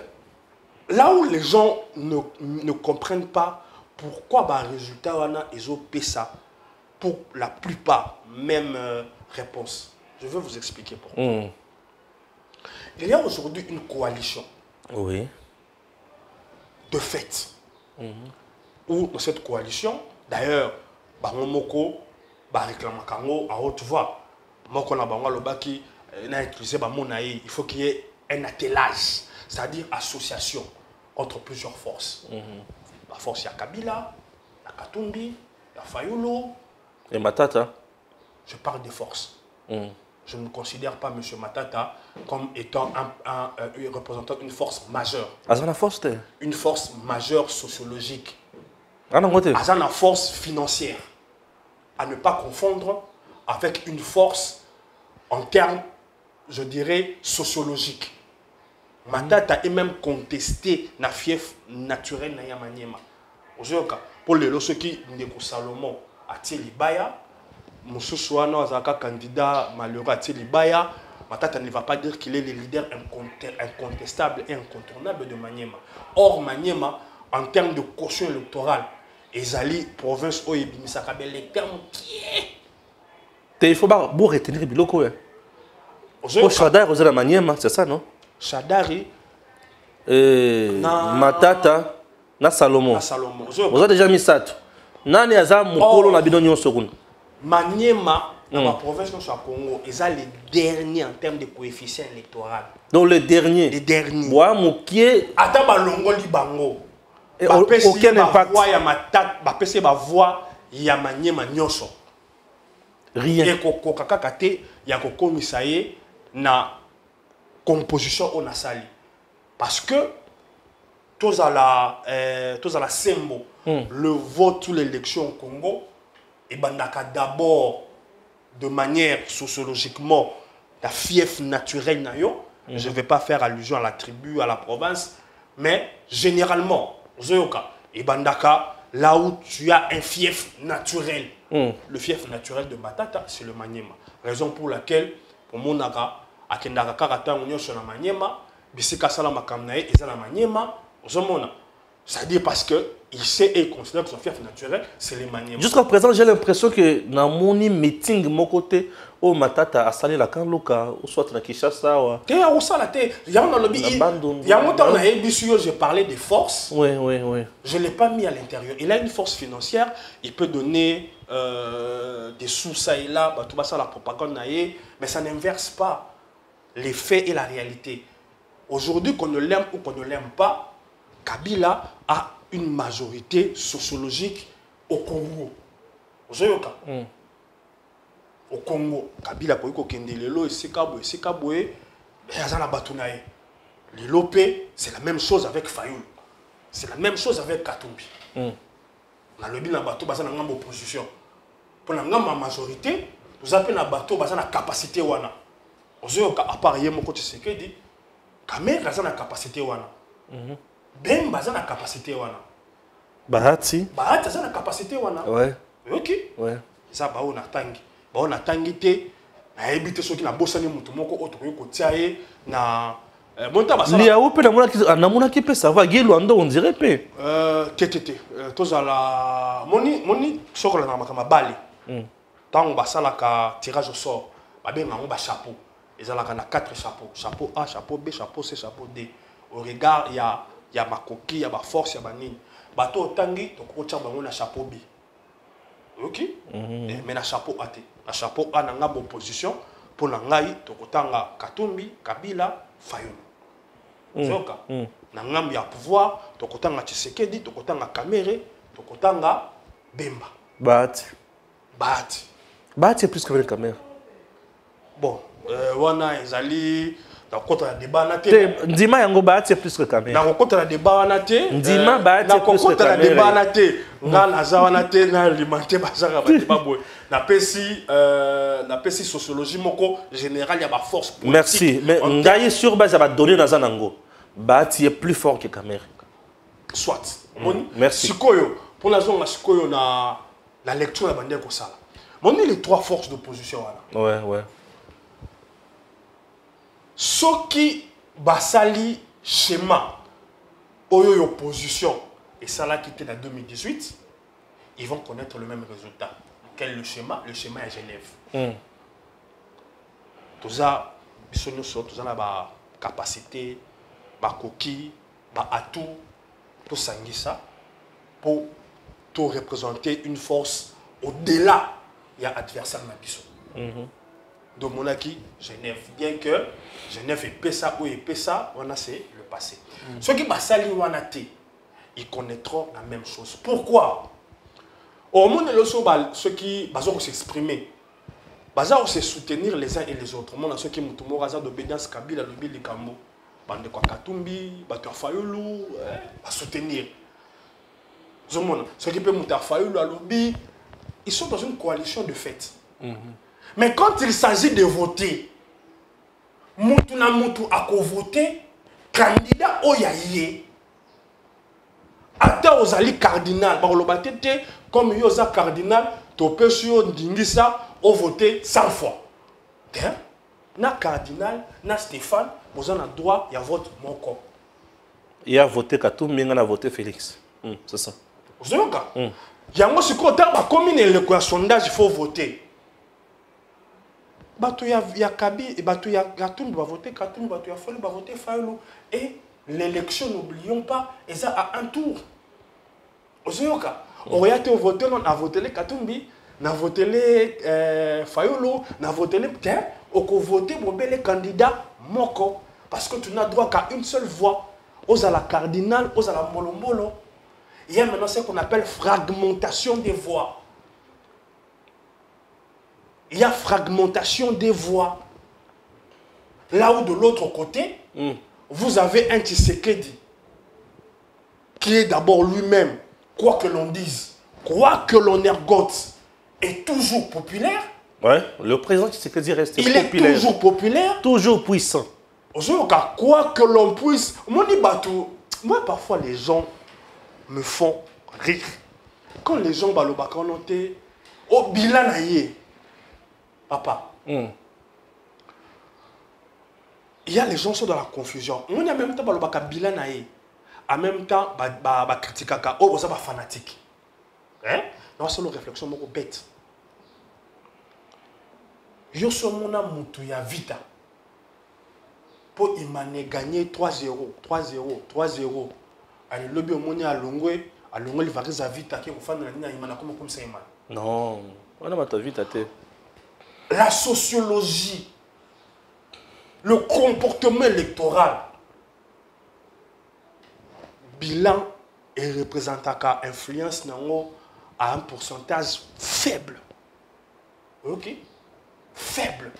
Là où les gens ne comprennent pas pourquoi le résultat ils ont payé ça, pour la plupart, même réponse. Je vais vous expliquer pourquoi. Il y a aujourd'hui une coalition. Oui. De fait. Où dans cette coalition, d'ailleurs, Bangomoko, réclame à haute voix. Moko na bango lobaki na utiliser il faut qu'il y ait un attelage, c'est-à-dire association entre plusieurs forces. La force ya Kabila, la Katumbi, la Fayulu. Et Matata. Je parle des forces. Je ne considère pas M. Matata comme étant un représentant d'une force majeure. Une force majeure sociologique. Une force financière. À ne pas confondre avec une force en termes, je dirais, sociologiques. Matata est même contesté na fief naturel na Yamaniema. Pour les ceux qui ne Salomon à Libaya, Moussoussouana, Azaka candidat malheureux à Tilibaya, Matata ne va pas dire qu'il est le leader incontestable et incontournable de Maniema. Or, Maniema, en termes de caution électorale, Ezali, province Oyebimi, ça rappelle les termes qui est. Il faut pas retenir Biloko. Pour Chadar, vous avez la Maniema, c'est ça, non? Chadari, Matata, na Salomon. Vous avez déjà mis ça. Nani Aza, Mokolo, na Bidonio Segun. Maniema, dans la province de Congo, ils ont les derniers en termes de coefficient électoral. Donc les derniers. Les derniers. Bois Moukié. Attends, Balongo Libango. Aucun impact. Il y a voix, il y a Maniema Nyoso. Rien. Et il y a un commissaire na composition on a sali. Parce que tous à la symbole, le vote ou l'élection au Congo, et d'abord de manière sociologiquement la fief naturelle nayo. Je ne vais pas faire allusion à la tribu, à la province, mais généralement, et bandaka, là où tu as un fief naturel, le fief naturel de Matata, c'est le Maniema. Raison pour laquelle, pour mon naga, à Kendaka Karata, on est sur la Maniema, Bissika Salama Kamnae, et la Maniema, c'est-à-dire parce qu'il sait et considère que son fief naturel, c'est les Maniema. Jusqu'à présent, j'ai l'impression que dans mon meeting, mon côté, au Matata a salé la Kanloka, ou soit dans Kinshasa. J'ai parlé des forces. Oui. Je ne l'ai pas mis à l'intérieur. Il a une force financière, il peut donner des sous ça et là, tout ça la propagande, mais ça n'inverse pas les faits et la réalité. Aujourd'hui, qu'on ne l'aime ou qu'on ne l'aime pas, Kabila a une majorité sociologique au Congo. Au Congo, Kabila a kende lelo et Sikaboué, Yazana Batounae. L'Ilopé, c'est la même chose avec Fayoul. C'est la même chose avec Katumbi. On a le bin à bateau, basé dans l'opposition. Pour la majorité, nous appelons un bateau basé dans la capacité wana. À part hier, mon côté c'est que dit, Kamer basé dans la capacité wana. Ben basé dans la capacité wana. Bahati basé dans la capacité wana. Ouais. Ok. Ouais. Ça bah on a tangi. Bah on a tangi te. Na ebité ceux qui na bossani mutu moko otokoyo kotiaye na monta basala. Lia ope na mona ki pe ça va Geluando on dirait pe. TTT. Tozala moni sokola na makama bali. Tant basala ka tirage au sort. Ba benga ngo ba chapeau. Ezalaka na 4 chapeaux. Chapeau A, chapeau B, chapeau C, chapeau D. Au regard il y a ma coquille, il y a ma force, il y a ma nini. Bato tangi to ko tia bango na chapeau B. Ok? Mais na chapeau A te. Na chapeau A na ngabo opposition pour na ngai to kotanga Katumbi, Kabila, Fayoul. Zoka. Na ngambi ya pouvoir to kotanga Tshisekedi, to kotanga Kamere, to kotanga Bemba. Bahati c'est plus que la caméra. Bon, wana ezali dans contre la débat na te. Ndima yango Bahati c'est plus que caméra. Dans contre la débat na te. Ndima Bahati c'est plus que caméra. Dans débat na te. Nga naza na te na alimenter bazaka ba débat boy. Na pesi sociologie moko général ya ba force politique. Merci. Mais ngai sur base va donner dans nango. Bahati est plus fort que caméra. Soit. Merci. Sikoyo pour la zone sikoyo na la lecture la bande ko sala. Mon les trois forces d'opposition voilà. Ouais. Ceux qui basali schéma oyo opposition et ça là qui était en 2018, ils vont connaître le même résultat. Quel est le schéma? Le schéma est Genève. Tout ça, tout ça la capacité, la coquille, la atout, tout ça pour tout représenter une force au-delà. Il y a adversaire Mabiso. De Monaki, Genève. Bien que Genève est Pessa ou est Pessa, on a c'est le passé. Ceux qui basali wanate, ils connaîtront la même chose. Pourquoi? Au monde ceux qui vont s'exprimer, vont se soutenir les uns et les autres. Au monde ceux qui ont raza d'obédience Kabila, le Bili Kambo, bande de Katumbi, Bato Fayoulou, à soutenir. Ceux qui peuvent monter à Fayoulou, à Lobi, ils sont dans une coalition de fait. Mais quand il s'agit de voter, Moutou na Moutou a voté, candidat Oyaye, Ata Ozali cardinal, comme Yosa cardinal, topé sur Ndingisa, au voté 100 fois. Na cardinal, na Stéphane, vous avez droit, il y a vote mon corps. Il y a voté Katumbi, il a voté Félix. C'est ça. Vous avez cas. Il y a moi, si quand on commune le sondage, il faut voter. Il y a Kabi, il y a Katumbi, va voter Katumbi, il y a Fayulu, va voter Fayulu. Et l'élection, n'oublions pas, et ça à un tour. Vous avez cas. On a voté, on a voté les Katumbi, on a voté les Fayulu, on a voté les. On a voté pour les candidats Moko. Parce que tu n'as droit qu'à une seule voix. Aux à la cardinal, aux à la molombolo. Il y a maintenant ce qu'on appelle fragmentation des voix. Il y a fragmentation des voix. Là où de l'autre côté, vous avez un Tshisekedi qui est d'abord lui-même, quoi que l'on dise, quoi que l'on ergote, est toujours populaire. Ouais, le président Tshisekedi reste populaire. Il est toujours populaire. Toujours puissant. Quoi que l'on puisse. Moi, parfois, les gens me font rire. Quand les gens ont noté au bilan, papa, il y a les gens qui sont dans la confusion. On a même temps bilan, en même temps, critique, oh, ça va fanatique. Hein? Non, c'est une réflexion bête. Yo somona mutu ya vita. Pour imane gagner 3-0, 3-0, 3-0. Allez, le bio moni à Longwe il va résa vita qui est au fan de la ligne imana comme ça imane. Non, on a ta vita te. La sociologie, le comportement électoral, bilan et représentant influence à un pourcentage faible. Ok? Faible.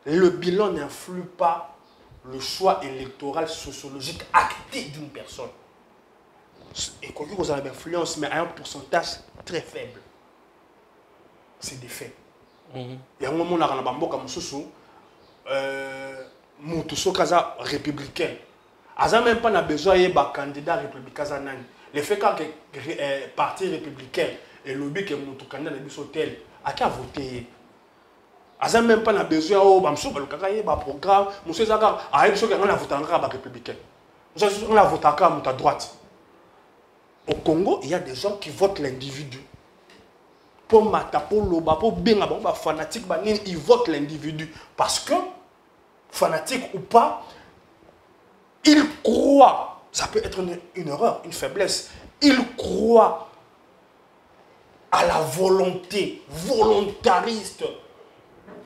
Le bilan n'influe pas le choix électoral sociologique acté d'une personne. Et quand vous avez influence, mais à un pourcentage très faible. C'est des faits. Il y a un moment où on a un républicain. Il n'y a même pas besoin d'un candidat républicain. Le fait que parti républicain et le lobby que mon candidat est tel, à qui a voté? Il n'y a même pas besoin d'un programme. Monsieur Zagar, il y a un vote républicain. On a voté à droite. Au Congo, il y a des gens qui votent l'individu. Pour Mata, pour Loba, pour Benga, pour fanatique, ils votent l'individu. Parce que, fanatique ou pas, ils croient, ça peut être une erreur, une faiblesse, ils croient à la volonté volontariste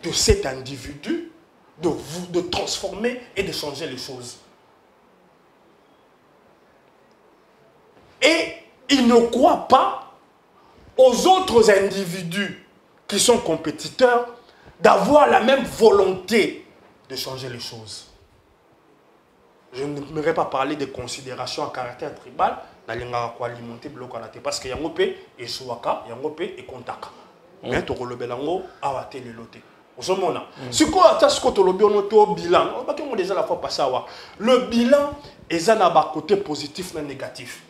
de cet individu de transformer et de changer les choses. Et ils ne croient pas aux autres individus qui sont compétiteurs d'avoir la même volonté de changer les choses. Je n'aimerais pas parler de considérations à caractère tribal dans les alimenter parce qu'il y a un peu et Souaka, il y a un peu et Kontaka. Mais tu as le belango à la télé loté. Si tu as le bilan, déjà la fois passé, le bilan est un côté positif et négatif.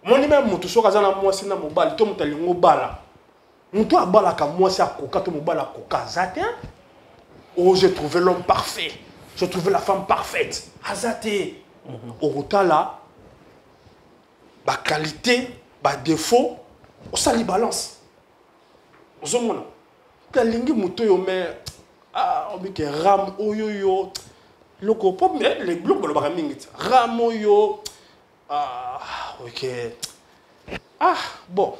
Mon même mutu soka zana mwasi na mobali to mutali ngobala mutu abala ka mwasi akoka to mobala akoka zate. Oh, j'ai trouvé l'homme parfait, j'ai trouvé la femme parfaite azate. Au rotala ba qualité ba défaut au sali balance ozomona kalingi mutu yo mais obike ram oyoyo loko pop mais les blocs ba ba mingi ram oyo. Ok. Bon.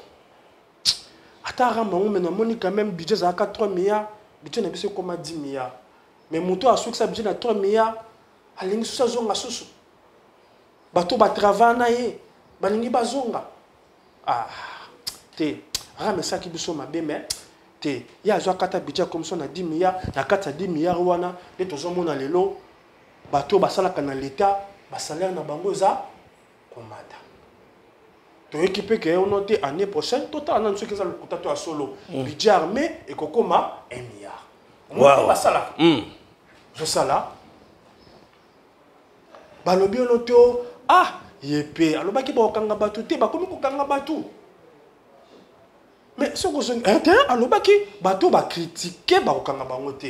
Attends, mais quand même budget à 3 milliards. Budget n'est pas comme 10 milliards. Mais mon tour a su que ça budget à 3 milliards. Alingi sous sa zone à sous. Bateau va travailler. Balingi bazonga. Mais ça qui est ma mais il y a un budget comme ça à 10 milliards. Na 4 à 10 milliards. Les tous les gens les lots. Bateau va s'ala dans l'État. Salaire na bangoza. Tu équipé que on noté année prochaine total dans ce que ça le coûte à solo budget armé et kokoma 1 milliard. Wow. Ça là. Je ça là. Balobi on noté yepé aloba ki ba kanga batu te ba komi ko kanga batu. Mais ce que je alobaki bato ba critiquer ba okanga bango te.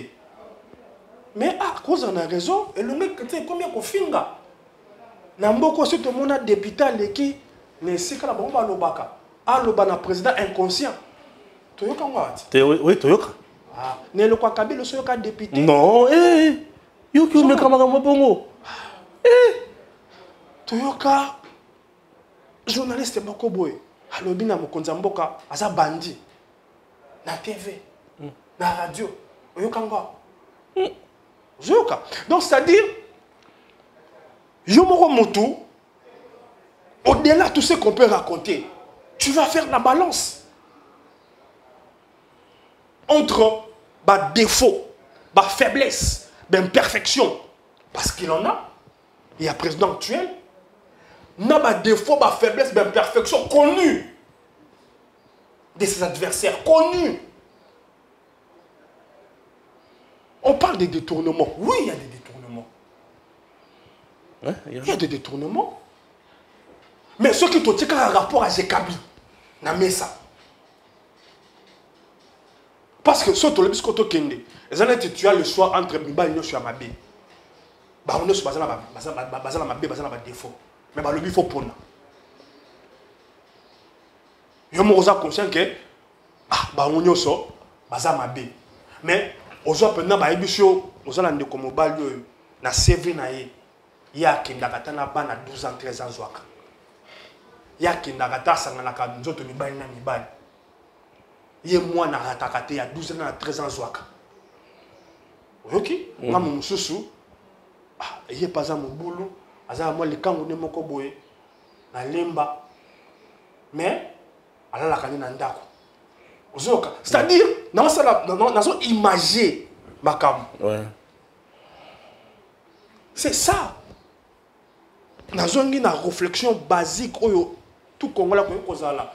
Mais à cause on a raison et le mec c'est combien ko finga. Na mboko si tout le monde a député leki ne sika la bango alobaka. Aloba na président inconscient. Toyoka ngwati. Oui, toyoka. Ah, ne le kwa Kabila soyoka député. Non, yo ki me kamaka mabongo. Toyoka journaliste moko boy. Alobi na mokonza mboka aza bandi na TV na radio oyoka ngwa oyoka. Donc c'est à dire yo moko motu au-delà de tout ce qu'on peut raconter tu vas faire la balance entre bah défaut bah faiblesse bah imperfection parce qu'il en a. Il y a président actuel n'a pas défaut, pas faiblesse, pas imperfection connue de ses adversaires, connue. On parle des détournements. Oui, il y a des détournements. Hein, il y a des détournements. Mais ceux qui ont un rapport à Zekabi, n'a mis ça. Parce que ce que tu as le choix entre Mba et Nyoshu Amabe. Bah, on est sur la défaut. Mais bah, le but, il faut prendre. Je suis conscient que bah, on est sur la mais aujourd'hui, pendant que nous avons na CV na ye ya kindakata na bana 12 ans 13 ans zwaka ya kindakata sangana ka nzoto mibali na mibali ye mwana ratakate ya 12 ans na 13 ans zwaka oyoki nga mususu ye paza mobulu aza moi likango ne moko boye na lemba mais alala kani na ndako ozoka c'est-à-dire nazo imager makam ouais. C'est ça. Dans une réflexion basique, tout Congolais qui est là.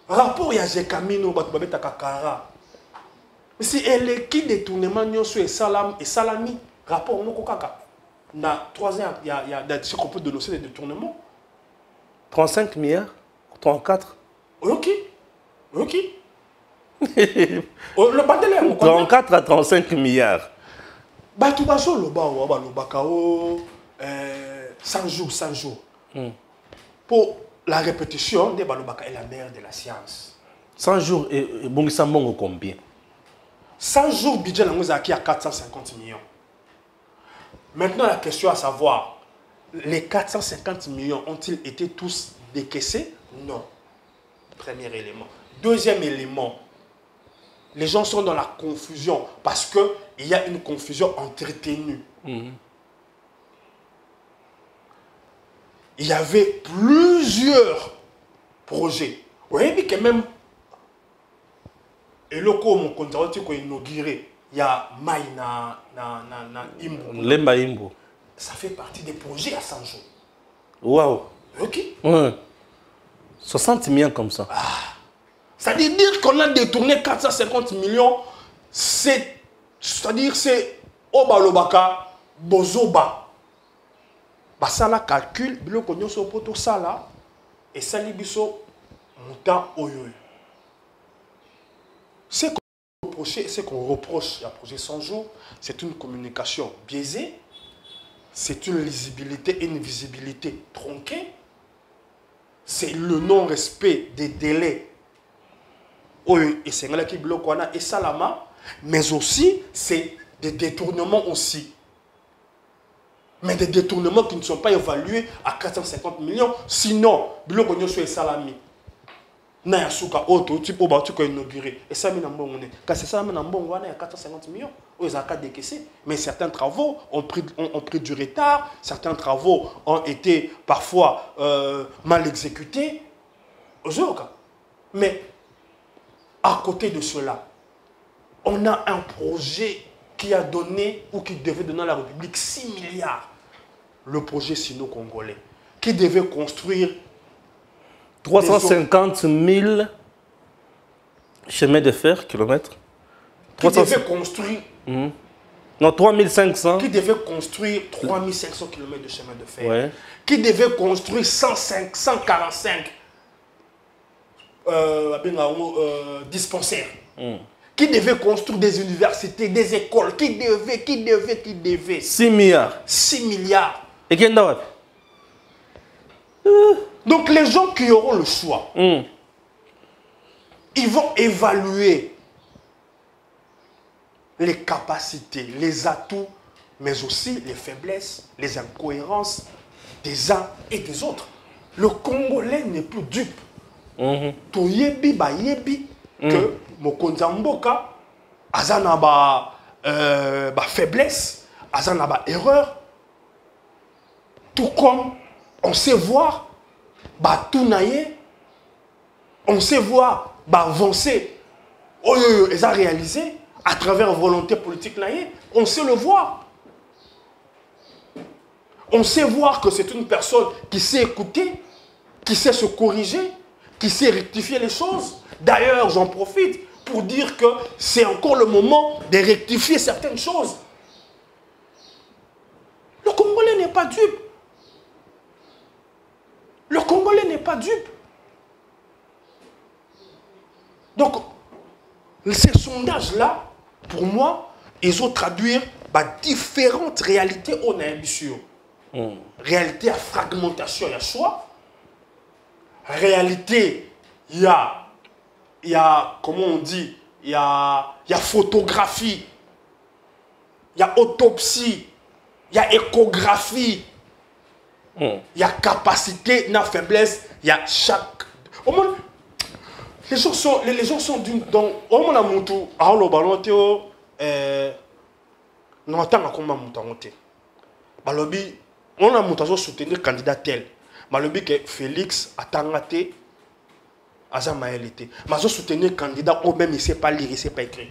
Rapport à Zekamino, Batubabeta Kakara. Mais si elle est qui détournement, et Salami, rapport au Mokokaka. Dans 3 ans, il y a ce qu'on peut dénoncer des détournements. 35 milliards 34 Ok. Ok. Le Bandelé, 34 à 35 milliards. Batubaso loba bakao 100 jours 100 jours. Pour la répétition de balobaka est la mère de la science. 100 jours et Bongisa Mbongo combien? 100 jours budget là qui à 450 millions. Maintenant la question à savoir les 450 millions ont-ils été tous décaissés? Non. Premier élément. Deuxième élément. Les gens sont dans la confusion parce qu'il y a une confusion entretenue. Il y avait plusieurs projets. Vous voyez que même et le coup mon conservateur qui a inauguré, il y a Maïna Imbo. Lemba Imbo. Ça fait partie des projets à 100 jours. Waouh. Ok. Ouais. 60 millions comme ça. C'est-à-dire qu'on a détourné 450 millions, c'est-à-dire c'est Obalobaka, Bozoba. Ça la calcul, bilo konyo so poto sala et sali biso montant oyo. Ce qu'on reproche à projet 100 jours, c'est une communication biaisée, c'est une lisibilité et une visibilité tronquée, c'est le non-respect des délais. Et c'est là qui bloque et Salama, mais aussi c'est des détournements aussi. Mais des détournements qui ne sont pas évalués à 450 millions. Sinon, bloque et Salami. Nayasuka auto type au batu ko inauguré et ça mina mbongo ne quand c'est ça mina mbongo wana ya 450 millions aux accords décaissés mais certains travaux ont pris du retard, certains travaux ont été parfois mal exécutés mais à côté de cela, on a un projet qui a donné ou qui devait donner à la République 6 milliards. Le projet sino-congolais, qui devait construire 350 000 chemins de fer, kilomètres. Qui devait construire... Non, 3500. Qui devait construire 3500 km de chemin de fer. Ouais. Qui devait construire 145 dispensaires, qui devaient construire des universités, des écoles, qui devaient. 6 milliards. 6 milliards. Et qui est là? Donc les gens qui auront le choix, ils vont évaluer les capacités, les atouts, mais aussi les faiblesses, les incohérences des uns et des autres. Le Congolais n'est plus dupe. Toyebi ba yebi que mokonzi mboka azana ba faiblesse, azana ba erreur. Tout comme on sait voir ba tunaye, on sait voir ba avancer, ils ont réalisé à travers volonté politique naïe, on sait le voir. On sait voir que c'est une personne qui sait écouter, qui sait se corriger, qui sait rectifier les choses. D'ailleurs, j'en profite pour dire que c'est encore le moment de rectifier certaines choses. Le Congolais n'est pas dupe. Le Congolais n'est pas dupe. Donc, ces sondages-là, pour moi, ils ont traduit différentes réalités au Naïbissio. Réalité à fragmentation, il y a choix. Réalité, il y a, comment on dit, il y a photographie, il y a autopsie, il y a échographie, il y a capacité, il y a faiblesse, il y a chaque... Au moins, les gens sont d'une... Donc, au moins, on a monté, à le ballon, non, attends, comment on monte. Balobi, on a monté à soutenir le candidat tel. Balobi que Félix a tangaté, Aza Maëlité. Mais je soutenir le candidat, ou même il ne sait pas lire, il ne sait pas écrire.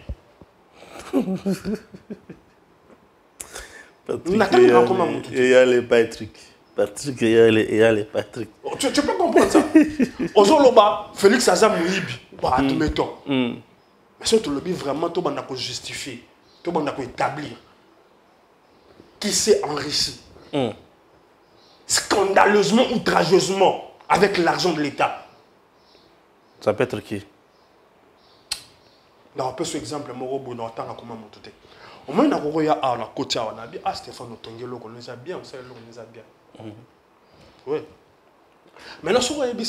Il y a les Patrick. Patrick, il y a les Patrick. Tu peux comprendre ça. Ozoloba, Félix Aza Mouibi, admettons. Mais si tu le dis vraiment, tu vas justifier, tu vas établir qui s'est enrichi. Scandaleusement, outrageusement, avec l'argent de l'État. Ça peut être qui? On peut ce exemple, Morobo, on attend comment monter. Au moins, on a un côté, on a bien, Stéphane Otongelo, on les a bien, on sait qu'on les a bien. Oui. Maintenant, si on a bien,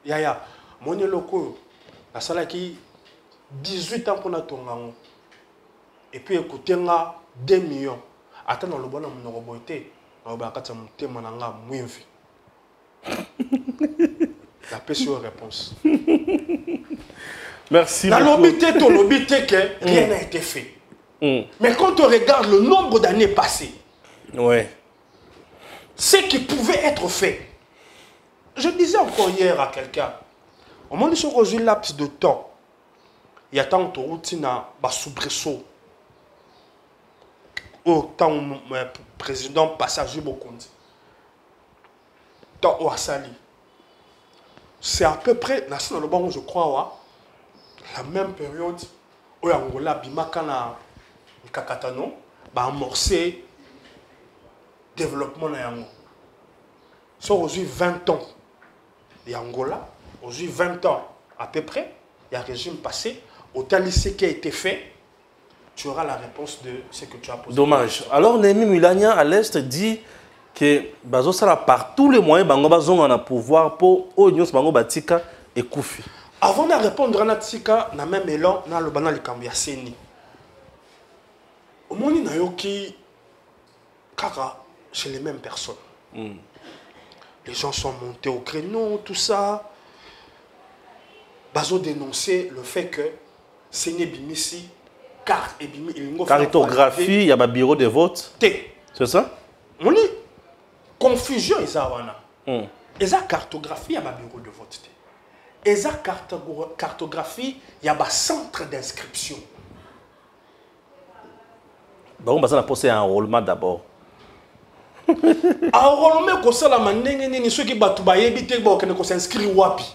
Yaya, mon loko, la salle qui 18 ans qu'on a tourné, et puis écoutez, 2 millions. Attends, dans le bon homme, on a roboté. On a dit la PCO réponse. Merci. Dans l'obité, ton obité que rien n'a été fait. Mais quand on regarde le nombre d'années passées, ce qui pouvait être fait, je disais encore hier à quelqu'un, au moment de ce laps de temps, il y a tant de routine à soubresaut. Autant le président passager Bokondi. Tant au Assali. C'est à peu près, dans le bon, je crois, la même période où Angola Bimakana Kakatano a amorcé le développement de Yango. So, aujourd'hui 20 ans de Angola, aujourd'hui 20 ans à peu près, il y a un régime passé, autant lycée qui a été fait, tu auras la réponse de ce que tu as posé. Dommage. Alors, Némi Mulania à l'Est dit que Bazo sera par tous les moyens, Bango Bazon a pouvoir pour Onyos Bango Batika et Koufi. Avant de répondre à Natsika, na même élan, na le banal Kambia Seni. Au moins, il y a qui kaka chez les mêmes personnes. Les gens sont montés au créneau, tout ça. Bazo dénonçait le fait que Seni Bimisi, cartographie, il y a un bureau de vote. C'est ça? On dit confusion, il y a cartographie, il y a un bureau de vote. Il y a cartographie, il y a un centre d'inscription. Bon, on va poser un enrôlement d'abord. Enrôlement, comme ça, la manière, ceux qui battent, ils s'inscrivent wapi.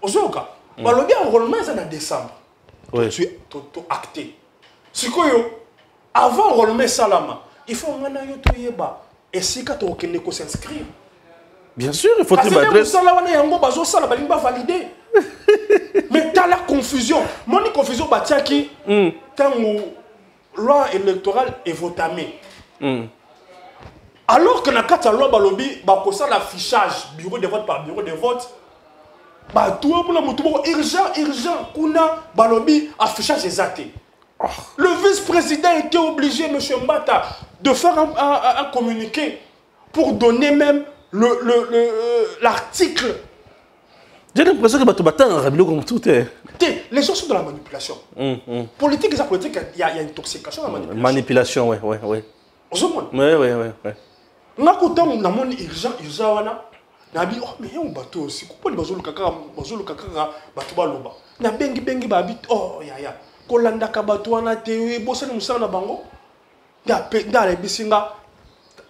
Ozoka, le enrôlement, c'est en décembre. Tu es acté. Avant de remettre Salama, il faut que tu et si tu s'inscrire. Bien sûr, il faut parce que que adresse. ça là on est en bazo ça là balimba validé. Mais t'as la confusion. Mon confusion batia qui tant loi électorale est votamée. Alors que dans la loi balobi ba ko ça l'affichage bureau de vote par bureau de vote. Bah tout pour le moto urgent kuna balobi affichage exact. Le vice-président était obligé, M. Mbata, de faire un communiqué pour donner même l'article. J'ai l'impression que tu bats un rabilo comme tout est. Les gens sont dans la manipulation. Politique, il y a une intoxication dans la manipulation. Manipulation, ouais. Ouais. On a un urgent, na bi oh mais on bateau aussi pourquoi bazolo kaka bato baloba na bengi babi oh ya kolanda ka bato wana te bosani musala na bango nda le bisinga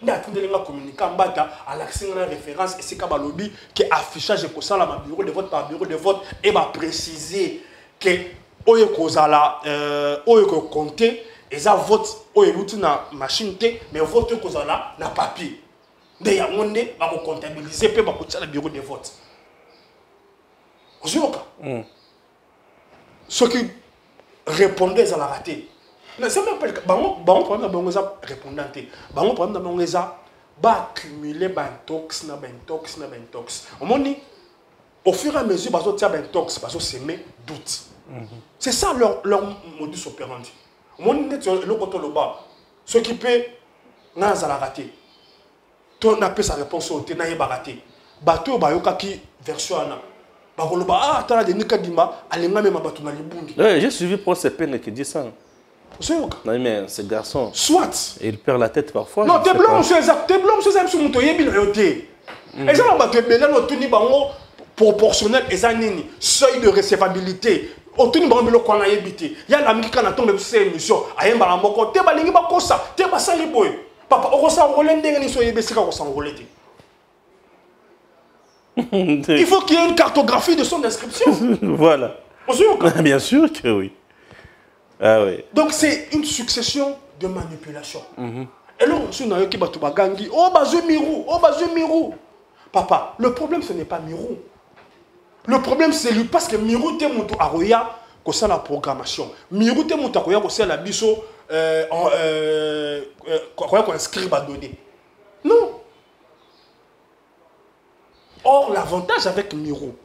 nda tundelenga communiquer mbata à l'accès na référence et c'est ka balobi que affichage ko sala ma bureau de vote par bureau de vote et va préciser que oyo kozala oyo ko compter et ça vote oyo luti na machine te mais vote kozala na papier. D'ailleurs, on est à comptabiliser peu pour le bureau de vote. Ceux qui répondaient à la raté. C'est même pas bon problème dans les répondants. Bon problème dans les accumuler bentox na bentox. On dit au fur et à mesure baso tia bentox baso semer doute. C'est ça leur modus operandi. On dit le côté le bas. Ceux qui peut na za la raté. On appelle sa réponse au ténaïe baraté. Bateau bayoka qui version ana. Bakoloba ah tala de nikadima alenga même bateau na libungi. J'ai suivi pour ces peines qui dit ça. Non mais ce garçon. Soit. Il perd la tête parfois. Non, t'es blanc monsieur Zak, t'es blanc monsieur Zak sur mon toyer bien yoté. Exemple bateau belé no tuni bango proportionnel ezanini seuil de recevabilité. Otuni bango belo kwana yebité. Ya la miki kana tombe sur émission ayemba la moko te balingi bakosa te basali boy. Papa, on ressent il faut qu'il y ait une cartographie de son inscription. Voilà. Bien sûr que oui. Ah oui. Donc c'est une succession de manipulations. Et là, on se dit que oh bazou Mirou. Papa, le problème ce n'est pas Mirou. Le problème c'est lui parce que Mirou te mutu aroya que ça la programmation. Mirou te mutu aroya que ça la biso qu'on inscrit à donner. Non. Or, l'avantage avec Miro,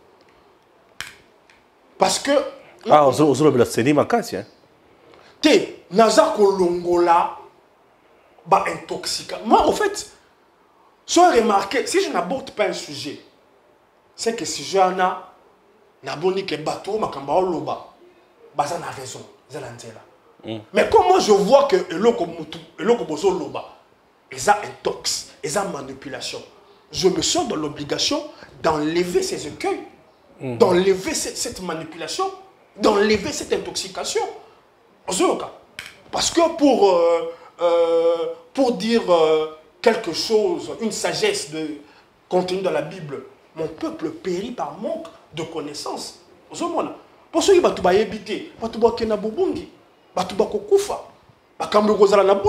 parce que... Ah, c'est ma casse, hein. T'es, Naza Kolongola, bah intoxiquant. Moi, en fait, soyez remarqué, si je n'aborde pas un sujet, c'est que si je n'aborde que bateau, ma kamba loba, bah ça n'a raison, ça n'a là. Mais comment je vois que eloko bozo loba, ça intox, ça manipulation, je me sens dans l'obligation d'enlever ces écueils, d'enlever cette manipulation, d'enlever cette intoxication. Parce que pour dire quelque chose, une sagesse contenue dans la Bible, mon peuple périt par manque de connaissances. Pour ceux qui ont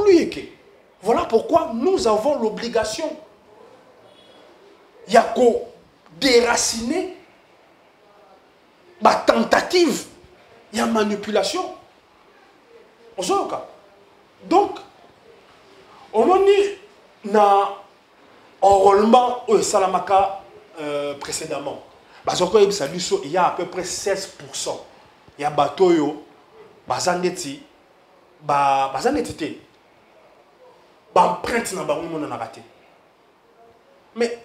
été voilà pourquoi nous avons l'obligation de déraciner la tentative, la manipulation. Donc, on a dit enrôlement au Salamaka précédemment. Il y a à peu près 16%. Il y a bateau bazaneti empreinte na bango na raté. Mais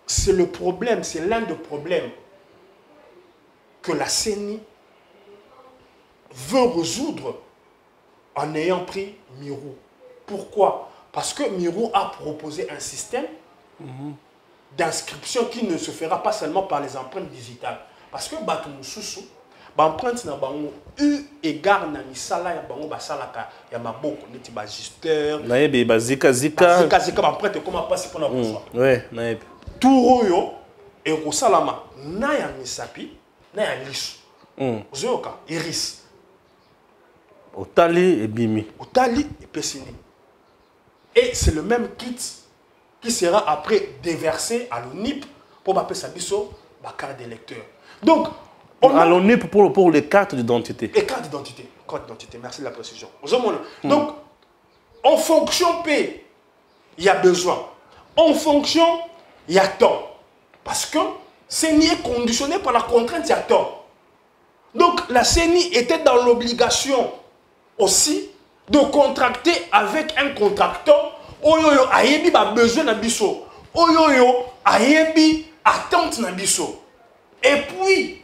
c'est le problème, c'est l'un des problèmes que la CENI veut résoudre en ayant pris Mirou. Pourquoi? Parce que Mirou a proposé un système d'inscription qui ne se fera pas seulement par les empreintes digitales. Parce que Batou Moussousou, l'empreinte na bango eu égard na misala ya bango basalaka ya maboko neti bagisteur na yebe bazika l'empreinte comment passer pour la bonsoir. Ouais, na yebe. Tout oyo et kosalama na ya misapi na ya lisu. Ozoyoka iris. Otali et bimi. Otali et pesini. Et c'est le même kit qui sera après déversé à l'ONIP pour appeler ça ma carte d'électeur. Donc, à l'ONIP pour les cartes d'identité. Les cartes d'identité. Carte d'identité, merci de la précision. Donc, en fonction P, il y a besoin. En fonction, il y a temps. Parce que CENI est conditionné par la contrainte, il y a temps. Donc, la CENI était dans l'obligation aussi de contracter avec un contracteur oyoyo ayebi ba besoin na biso. Oyoyo ayebi attente na biso. Et puis,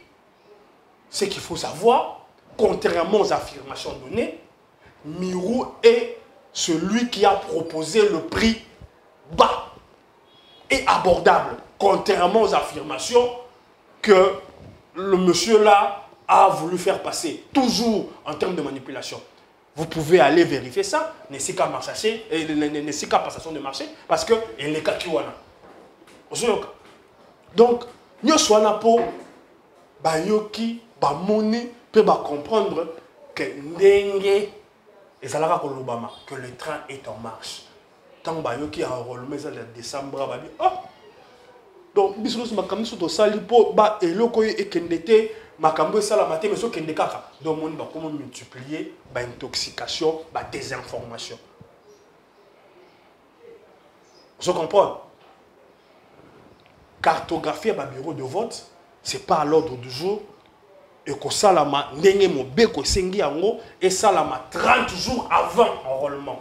ce qu'il faut savoir, contrairement aux affirmations données, Mirou est celui qui a proposé le prix bas et abordable, contrairement aux affirmations que le monsieur là a voulu faire passer, toujours en termes de manipulation. Vous pouvez aller vérifier ça, n'est-ce qu'à marché, n'est-ce qu'à passation de marché, parce que il est kakiwana. Donc, nous sommes pour bayoki, bamoni, peut comprendre que ndenge que le train est en marche. Tant bayoki a enrôlé en décembre, babi ah. Donc, bisous makambo to sali po ba eloko e kendete makambo sala maté mais so kende kaka. Donc on va comment multiplier ba intoxication, ba désinformation. Vous comprenez? Cartographier ba bureau de vote, c'est pas à l'ordre du jour. Et que salama ndenge mobeko sengi yango et salama 30 jours avant enrôlement.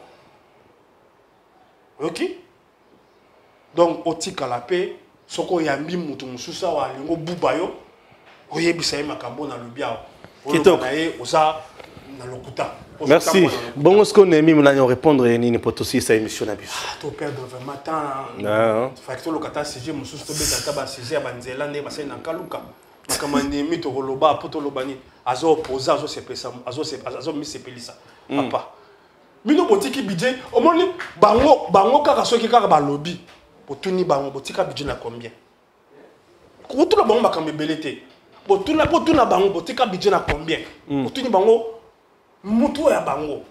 OK? Donc otika la paix soko yambi mutu mususa wa lingo bubayo oyebisa ye makambo na lubia kitoko nae oza na lokuta. Merci. Bon, est-ce qu'on est mis à répondre à une hypothèse à émission na biso? To perdre vraiment temps. Non. Facteur lokata sujet mususu to beta ba sujet ba nzela ne ba sai na kaluka. Makamani mito koloba poto lobani azo opposer azo sepesa azo mi sepelisa. Papa. Mino botiki budget omoni bango kaka soki kaka ba lobby. Botuni bango botika budget na combien? Kutula bango makambe belete. Botuna bango botika budget na combien? Botuni bango mutu ya bango.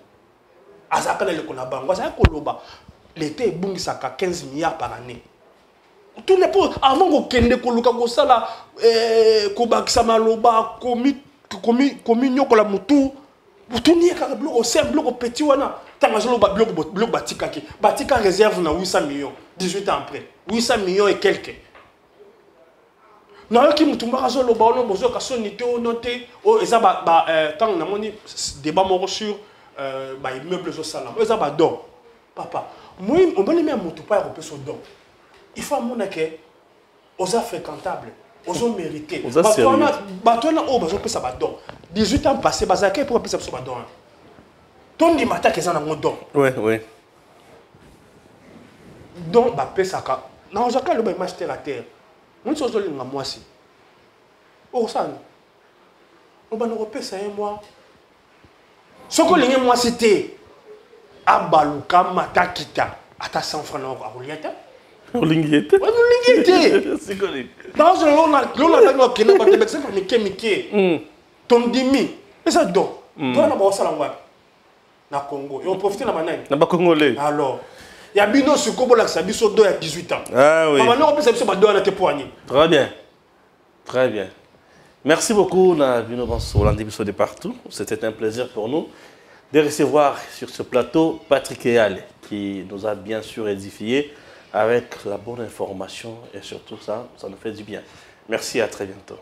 Azakana le kona bango azaka koloba. L'été ebungisaka 15 milliards par année. Tout n'est pas avant ko kende ko luka ko sala ko bakisa maloba komi nyoko la mutu. Botuni kaka bloko simple bloko petit wana. Tanga jolo bloko batika ki. Batika réserve na 800 millions 18 ans après. 800 millions et quelques. Na yoki mutumba jolo ba ono bozo ka sonité onoté o eza tant na moni débat moko sur ba immeuble zo sala. Eza ba don. Papa, moi on va même mutu pa ko peso don. Il faut amona que oza fréquentable, oza mérité. Batona o bazo pesa ba don. 18 ans passé bazaka pour pesa so ba don. Ton di mata ke zana don. Ouais. Donc ba pesa ka. Na ozaka le ba match terre à terre. Mon so zo linga mwasi. O sana. On va nous repesa un mois. Soko linga mwasi te. Abaluka mata kita. Ata 100 francs na Roliata. Olingiete. C'est correct. Dans ce l'on a qui n'a pas de médecin pour Mickey. Ton dimi. Mais ça donc. Toi na ba sala ngwa. Na Congo. Et on profite na manai. Na ba Congolais. Alors, il y a bino sur Kobo la sabiso do à 18 ans. Ah oui. Maman on peut sabiso ba do na te poignet. Très bien. Très bien. Merci beaucoup na bino sur l'andibiso de partout. C'était un plaisir pour nous de recevoir sur ce plateau Patrick Eyale qui nous a bien sûr édifié avec la bonne information et surtout ça nous fait du bien. Merci, à très bientôt.